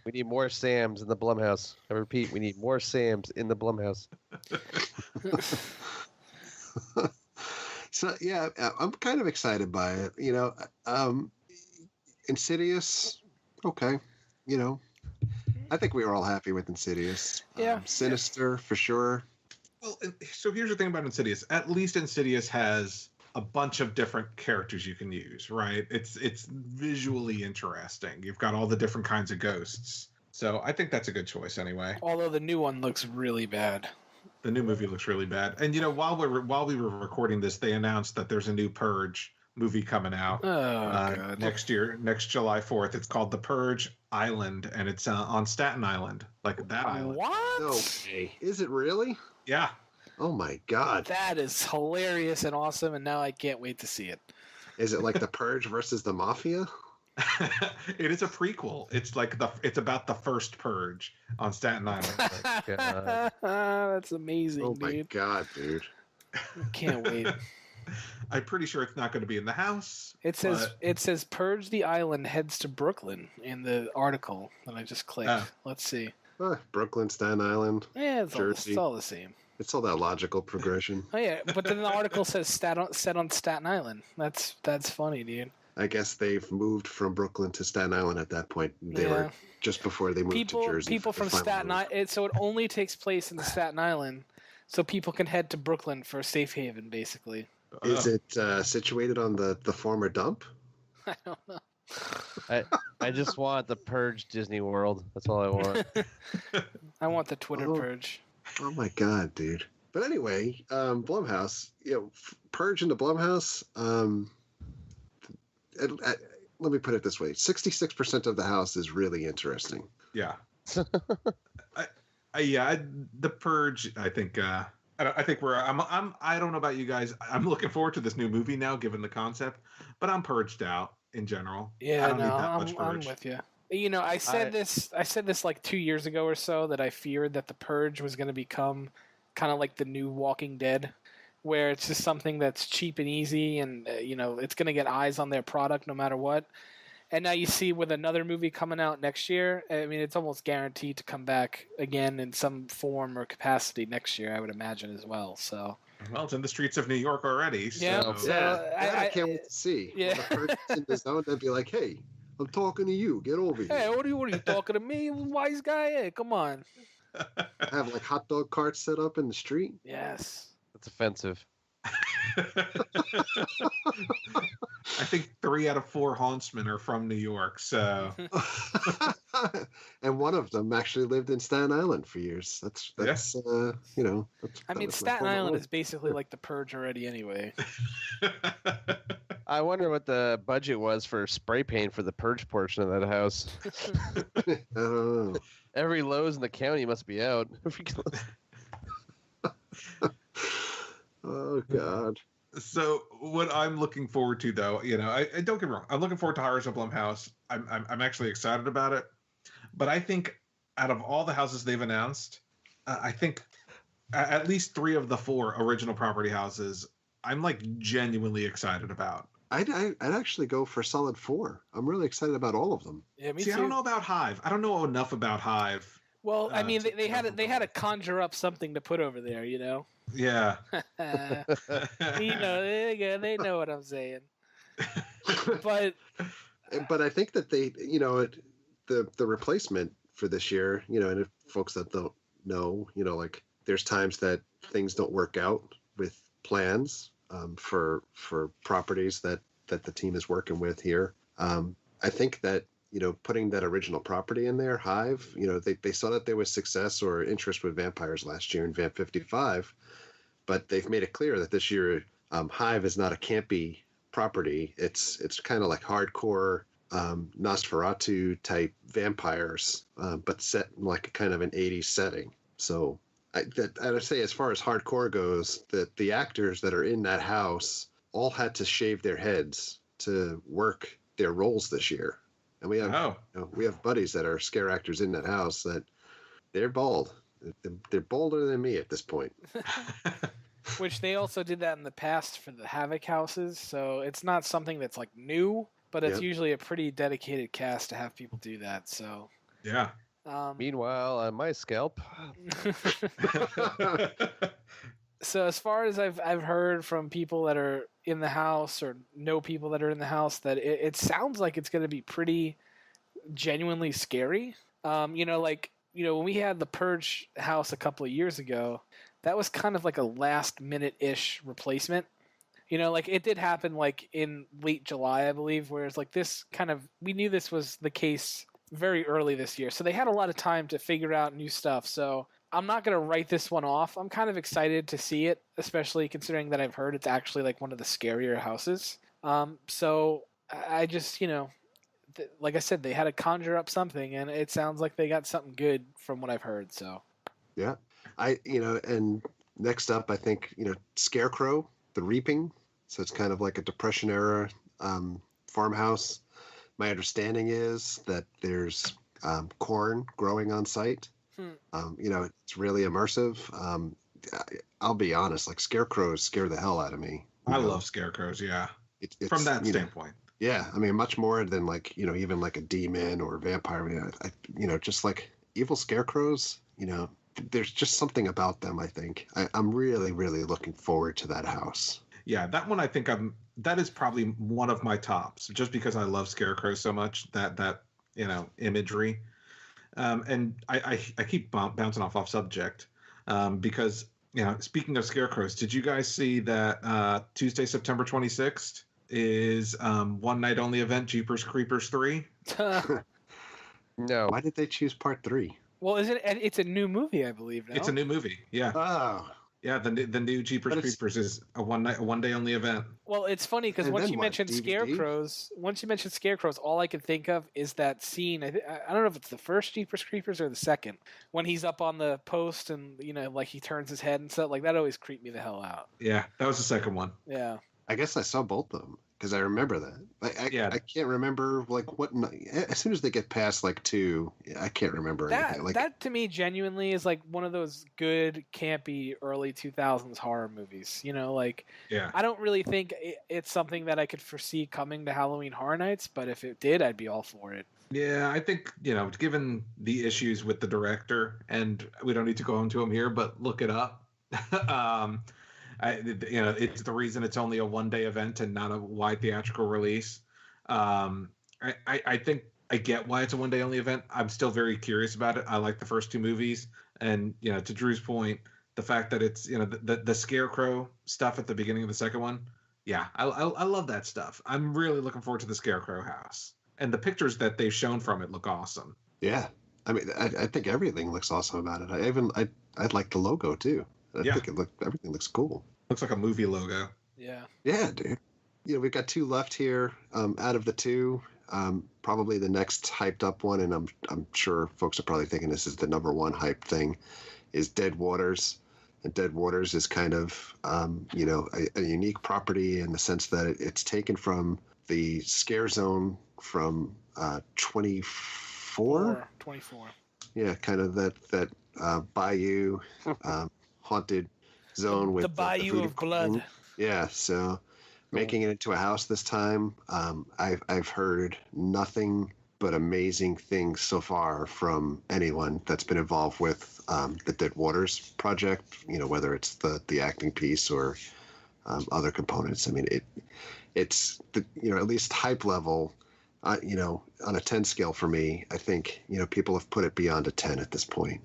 We need more Sams in the Blumhouse. I repeat, we need more Sams in the Blumhouse. So yeah, I'm kind of excited by it. Insidious, okay. I think we were all happy with Insidious. Yeah. Sinister for sure. Well, so here's the thing about Insidious. At least Insidious has a bunch of different characters you can use, right? It's visually interesting. You've got all the different kinds of ghosts. So I think that's a good choice anyway. Although the new one looks really bad. The new movie looks really bad. And while we were recording this, they announced that there's a new Purge movie coming out God. next year, next July 4th. It's called The Purge Island, and it's on Staten Island, like that island. What? No way. Is it really? Yeah. Oh my God. That is hilarious and awesome, and now I can't wait to see it. Is it like The Purge versus the Mafia? It is a prequel. It's about the first Purge on Staten Island. That's amazing, Oh dude. my God, dude. I can't wait. I'm pretty sure it's not going to be in the house. It says Purge the Island heads to Brooklyn in the article that I just clicked. Oh. Let's see. Brooklyn, Staten Island. Yeah, it's Jersey. all the same. It's all that logical progression. Oh yeah, but then the article says set on Staten Island. That's funny, dude. I guess they've moved from Brooklyn to Staten Island at that point. They were just before they moved to Jersey. People from Staten Island. So it only takes place in the Staten Island, so people can head to Brooklyn for a safe haven, basically. Is it situated on the former dump? I don't know. I just want the Purge Disney World. That's all I want. I want the Twitter purge. Oh my God, dude. But anyway, Blumhouse, Purge into Blumhouse, let me put it this way. 66% of the house is really interesting. Yeah. The Purge, I think I think I don't know about you guys. I'm looking forward to this new movie now, given the concept, but I'm purged out in general. Yeah, I don't need that much I'm Purge. with you. I said this like 2 years ago or so, that I feared that the Purge was going to become kind of like the new Walking Dead, where it's just something that's cheap and easy, and it's going to get eyes on their product no matter what. And now you see with another movie coming out next year, I mean, it's almost guaranteed to come back again in some form or capacity next year, I would imagine as well. So. Well, it's in the streets of New York already. So. Yeah. I can't wait to see. Yeah. When the person's in the zone, they'd be like, "Hey, I'm talking to you. Get over here." Hey, what are you talking to me, wise guy? Hey, come on. Have like hot dog carts set up in the street. Yes. That's offensive. I think 3 out of 4 Hauntsmen are from New York, so. And one of them actually lived in Staten Island for years. That's I mean, Staten Island is basically like the Purge already anyway. I wonder what the budget was for spray paint for the Purge portion of that house. I don't know. Every Lowe's in the county must be out. Oh God. So what I'm looking forward to, though, I don't get me wrong. I'm looking forward to Horrors of Blumhouse. I'm actually excited about it. But I think out of all the houses they've announced, I think at least 3 of the 4 original property houses, I'm like genuinely excited about. I'd actually go for solid 4. I'm really excited about all of them. Yeah, me See, too. I don't know about Hive. I don't know enough about Hive. Well, I mean, they had to conjure up something to put over there, Yeah. They know what I'm saying. But I think that they, the replacement for this year, and if folks that don't know, like there's times that things don't work out with plans for properties that the team is working with here. I think that, putting that original property in there, Hive, they saw that there was success or interest with vampires last year in Vamp 55, but they've made it clear that this year Hive is not a campy property. It's kind of like hardcore Nosferatu type vampires, but set in like a kind of an 80s setting. So I'd say as far as hardcore goes, that the actors that are in that house all had to shave their heads to work their roles this year. And we have buddies that are scare actors in that house that they're bald. They're bolder than me at this point. which they also did that in the past for the Havoc houses, so it's not something that's like new, but it's usually a pretty dedicated cast to have people do that. So yeah. Meanwhile, on my scalp. So as far as I've heard from people that are in the house or know people that are in the house, that it sounds like it's going to be pretty genuinely scary. When we had the Purge house a couple of years ago, that was kind of like a last minute ish replacement. It did happen like in late July, I believe, whereas like this kind of, we knew this was the case very early this year. So they had a lot of time to figure out new stuff. So I'm not going to write this one off. I'm kind of excited to see it, especially considering that I've heard it's actually like one of the scarier houses. So I just, like I said, they had to conjure up something, and it sounds like they got something good from what I've heard. So yeah, and next up, I think, Scarecrow, The Reaping. So it's kind of like a Depression era farmhouse. My understanding is that there's corn growing on site. It's really immersive. I'll be honest, like scarecrows scare the hell out of me. I love scarecrows. Yeah, it's from that standpoint. Yeah, I mean, much more than like even like a demon or a vampire. Just like evil scarecrows. There's just something about them. I think I'm really, really looking forward to that house. Yeah, that one I think that is probably one of my tops, just because I love scarecrows so much. That imagery. And I keep bouncing off subject because, speaking of scarecrows, did you guys see that Tuesday, September 26th is one night only event, Jeepers Creepers 3? No. Why did they choose part 3? Well, it's a new movie, I believe. No? It's a new movie. Yeah. Oh. Yeah, the new Jeepers Creepers is a one day only event. Well, it's funny because once you mentioned scarecrows, all I can think of is that scene. I don't know if it's the first Jeepers Creepers or the second, when he's up on the post and like he turns his head and stuff. Like that always creeped me the hell out. Yeah, that was the second one. Yeah. I guess I saw both of them because I remember that. I can't remember like what. As soon as they get past like 2, I can't remember anything. Like that to me genuinely is like one of those good campy early 2000s horror movies. Yeah. I don't really think it's something that I could foresee coming to Halloween Horror Nights, but if it did, I'd be all for it. Yeah, I think given the issues with the director, and we don't need to go into them here, but look it up. It's the reason it's only a one-day event and not a wide theatrical release. I think I get why it's a one-day only event. I'm still very curious about it. I like the first 2 movies, and to Drew's point, the fact that it's the scarecrow stuff at the beginning of the second one. Yeah, I love that stuff. I'm really looking forward to the Scarecrow house, and the pictures that they've shown from it look awesome. Yeah, I mean, I think everything looks awesome about it. I like the logo too. I think everything looks cool. Looks like a movie logo. Yeah. Yeah, dude. We've got 2 left here. Out of the 2, probably the next hyped up one, and I'm sure folks are probably thinking this is the number 1 hyped thing, is Dead Waters. And Dead Waters is kind of a unique property in the sense that it's taken from the scare zone from 24. 24. Yeah, kind of that bayou haunted zone with the Bayou of Blood. Yeah, so making it into a house this time. I've heard nothing but amazing things so far from anyone that's been involved with the Dead Waters project. Whether it's the acting piece or other components. I mean, it's the at least hype level. On a 10 scale for me, I think people have put it beyond a 10 at this point.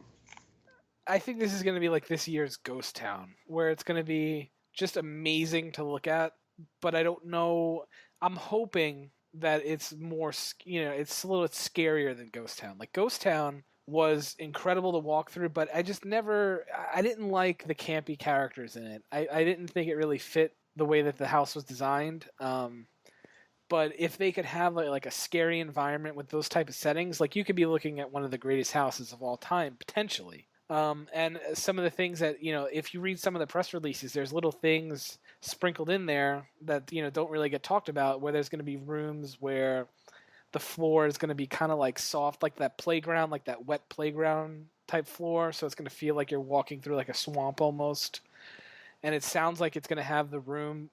I think this is going to be like this year's Ghost Town, where it's going to be just amazing to look at, but I don't know. I'm hoping that it's more, it's a little scarier than Ghost Town. Like Ghost Town was incredible to walk through, but I didn't like the campy characters in it. I didn't think it really fit the way that the house was designed. But if they could have like a scary environment with those type of settings, like you could be looking at one of the greatest houses of all time, potentially. And some of the things that, if you read some of the press releases, there's little things sprinkled in there that, don't really get talked about, where there's going to be rooms where the floor is going to be kind of like soft, like that playground, like that wet playground type floor. So it's going to feel like you're walking through like a swamp almost. And it sounds like it's going to have the room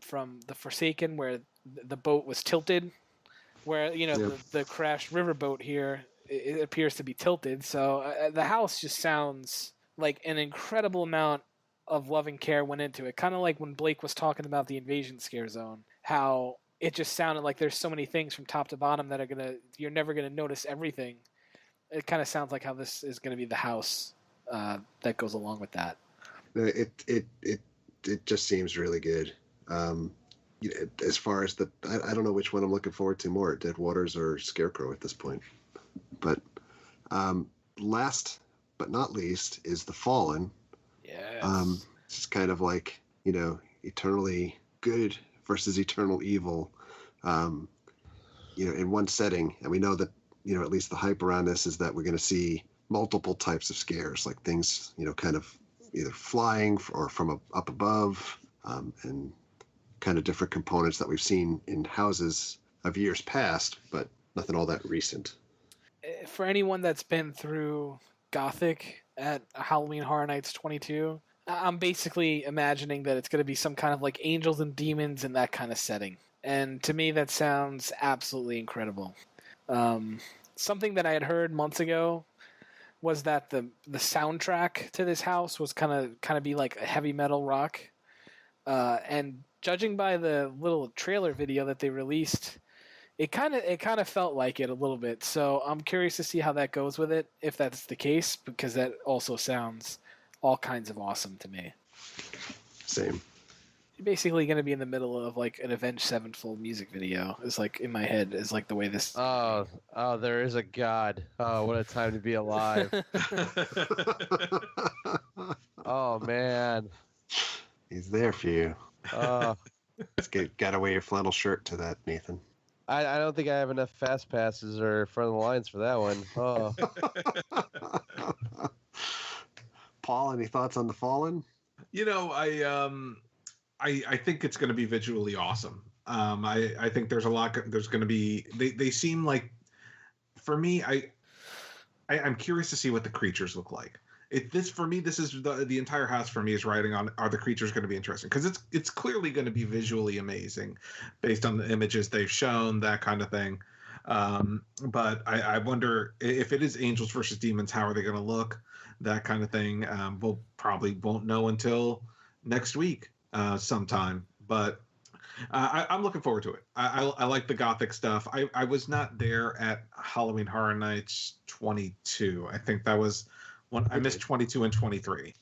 from The Forsaken where the boat was tilted, where, the crashed riverboat here, it appears to be tilted. So the house just sounds like an incredible amount of love and care went into it. Kind of like when Blake was talking about the invasion scare zone, how it just sounded like there's so many things from top to bottom that you're never gonna notice everything. It kind of sounds like how this is gonna be the house that goes along with that. It just seems really good. As far as I don't know which one I'm looking forward to more, Dead Waters or Scarecrow at this point. But last but not least is The Fallen. Yes. It's kind of like, eternally good versus eternal evil, in one setting. And we know that, at least the hype around this is that we're going to see multiple types of scares, like things, kind of either flying or from up above, and kind of different components that we've seen in houses of years past, but nothing all that recent. For anyone that's been through Gothic at Halloween Horror Nights 22, I'm basically imagining that it's going to be some kind of like angels and demons in that kind of setting. And to me, that sounds absolutely incredible. Something that I had heard months ago was that the soundtrack to this house was kind of be like a heavy metal rock. And judging by the little trailer video that they released, it kind of felt like it a little bit. So I'm curious to see how that goes with it, if that's the case, because that also sounds all kinds of awesome to me. Same. You're basically going to be in the middle of like an Avenged Sevenfold music video. Is like in my head is like the way this. Oh, there is a God. Oh, what a time to be alive. Oh man. He's there for you. Oh. Gotta wear your flannel shirt to that, Nathan. I don't think I have enough fast passes or front of the lines for that one. Oh. Paul, any thoughts on The Fallen? I think it's going to be visually awesome. I think there's a lot. There's going to be. They seem like, for me, I'm curious to see what the creatures look like. This is the entire house for me is riding on, are the creatures going to be interesting? Because it's clearly going to be visually amazing based on the images they've shown, that kind of thing. But I wonder if it is angels versus demons, how are they going to look? That kind of thing. We'll probably won't know until next week sometime. But I'm looking forward to it. I like the Gothic stuff. I was not there at Halloween Horror Nights 22. I think that was one. I missed 22 and 23.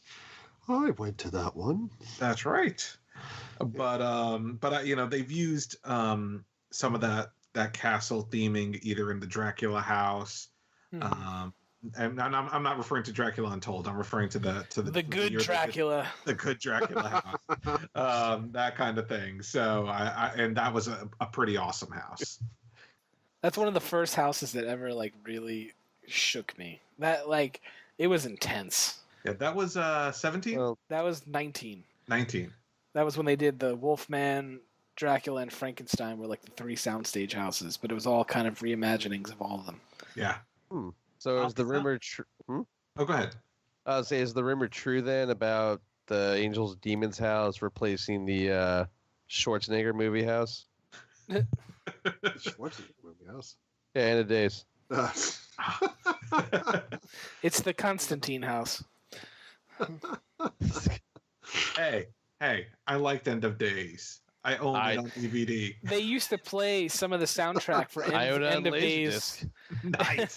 I went to that one. That's right. But they've used some of that castle theming either in the Dracula house. And I'm not referring to Dracula Untold. I'm referring to the good Dracula, the good Dracula house, that kind of thing. So and that was a pretty awesome house. That's one of the first houses that ever like really shook me. That like it was intense. Yeah, that was 17. Well, that was 19. 19. That was when they did the Wolfman, Dracula, and Frankenstein were like the 3 soundstage houses, but it was all kind of reimaginings of all of them. Yeah. So is the rumor true? Oh, go ahead. I was saying, is the rumor true then about the Angels Demons house replacing the Schwarzenegger movie house? Schwarzenegger movie house? Yeah, end of days. It's the Constantine house. Hey, I liked End of Days. I own it on DVD. They used to play some of the soundtrack for End of Days. Nice.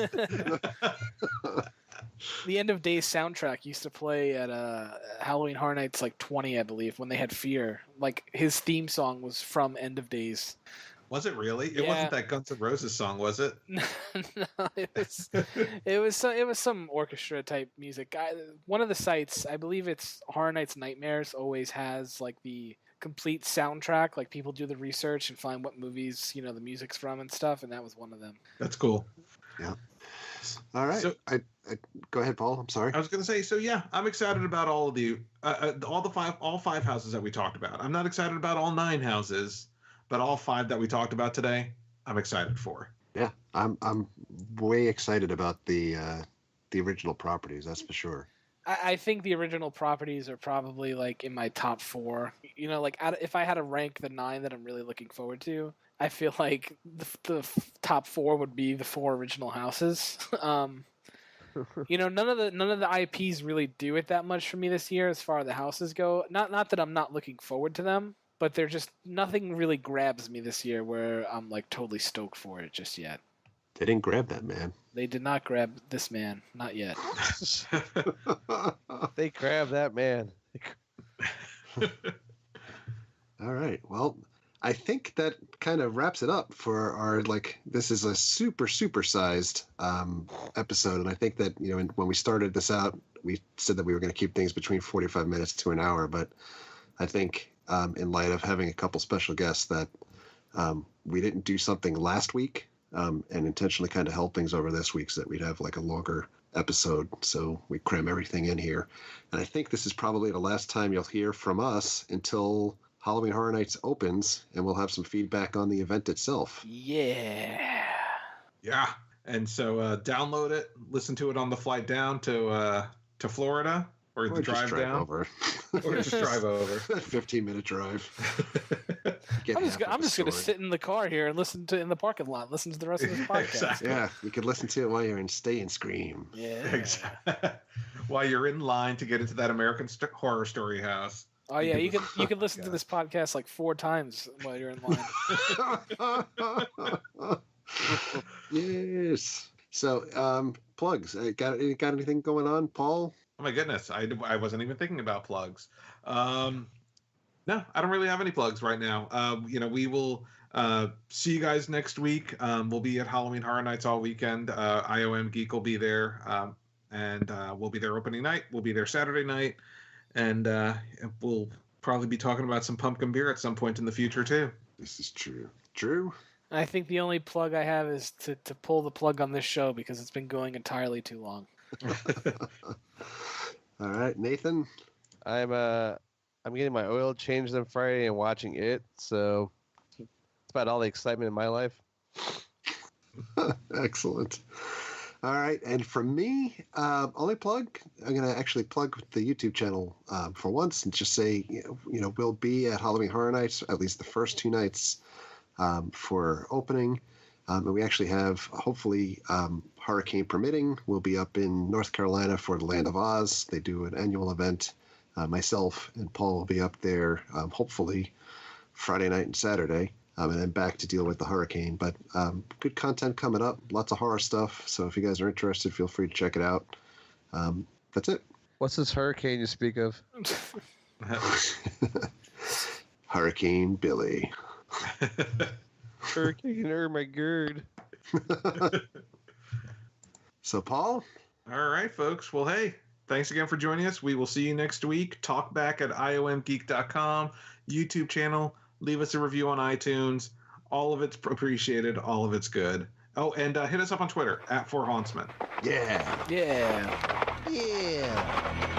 The End of Days soundtrack used to play at Halloween Horror Nights like 20, I believe, when they had Fear. Like his theme song was from End of Days. Was it really? It wasn't that Guns N' Roses song, was it? No, it was some orchestra type music. One of the sites, I believe it's Horror Nights Nightmares, always has like the complete soundtrack. Like people do the research and find what movies the music's from and stuff, and that was one of them. That's cool. Yeah. All right. So, I go ahead, Paul. I'm sorry. I was going to say. So yeah, I'm excited about all five houses that we talked about. I'm not excited about all 9 houses, but all 5 that we talked about today, I'm excited for. Yeah, I'm way excited about the original properties. That's for sure. I think the original properties are probably like in my top 4. If I had to rank the 9 that I'm really looking forward to, I feel like the top 4 would be the 4 original houses. none of the IPs really do it that much for me this year as far as the houses go. Not that I'm not looking forward to them, but they're just nothing really grabs me this year where I'm like totally stoked for it just yet. They didn't grab that man. They did not grab this man, not yet. They grabbed that man. All right. Well, I think that kind of wraps it up for our, this is a super sized episode. And I think that, when we started this out, we said that we were going to keep things between 45 minutes to an hour. But I think in light of having a couple special guests that we didn't do something last week and intentionally kind of held things over this week so that we'd have a longer episode. So we cram everything in here. And I think this is probably the last time you'll hear from us until Halloween Horror Nights opens, and we'll have some feedback on the event itself. Yeah. And so download it, listen to it on the flight down to Florida, or the drive down over. Or just drive over. 15-minute drive. I'm just going to sit in the car here and listen to in the parking lot. Listen to the rest of this podcast. Exactly. Yeah, you could listen to it while you're in Stay and Scream. Yeah. Exactly. While you're in line to get into that American Horror Story house. Oh yeah, you can listen to this podcast 4 times while you're in line. Yes. So, plugs. Got anything going on, Paul? Oh my goodness, I wasn't even thinking about plugs. No, I don't really have any plugs right now. We will see you guys next week. We'll be at Halloween Horror Nights all weekend. IOM Geek will be there, and we'll be there opening night. We'll be there Saturday night, and we'll probably be talking about some pumpkin beer at some point in the future too. This is true. Drew? I think the only plug I have is to pull the plug on this show because it's been going entirely too long. All right, Nathan? I'm getting my oil changed on Friday and watching it, so it's about all the excitement in my life. Excellent. All right, and from me, only plug, I'm going to actually plug the YouTube channel for once and just say, we'll be at Halloween Horror Nights, at least the first 2 nights for opening. And we actually have, hopefully, hurricane permitting, we'll be up in North Carolina for the Land of Oz. They do an annual event. Myself and Paul will be up there, hopefully, Friday night and Saturday. And then back to deal with the hurricane. But good content coming up, lots of horror stuff. So if you guys are interested, feel free to check it out. That's it. What's this hurricane you speak of? Hurricane Billy. Hurricane my gird. So, Paul? All right, folks. Well, hey, thanks again for joining us. We will see you next week. Talk back at iomgeek.com, YouTube channel. Leave us a review on iTunes. All of it's appreciated. All of it's good. Oh, and hit us up on Twitter at Four Hauntsmen. Yeah. Yeah. Yeah.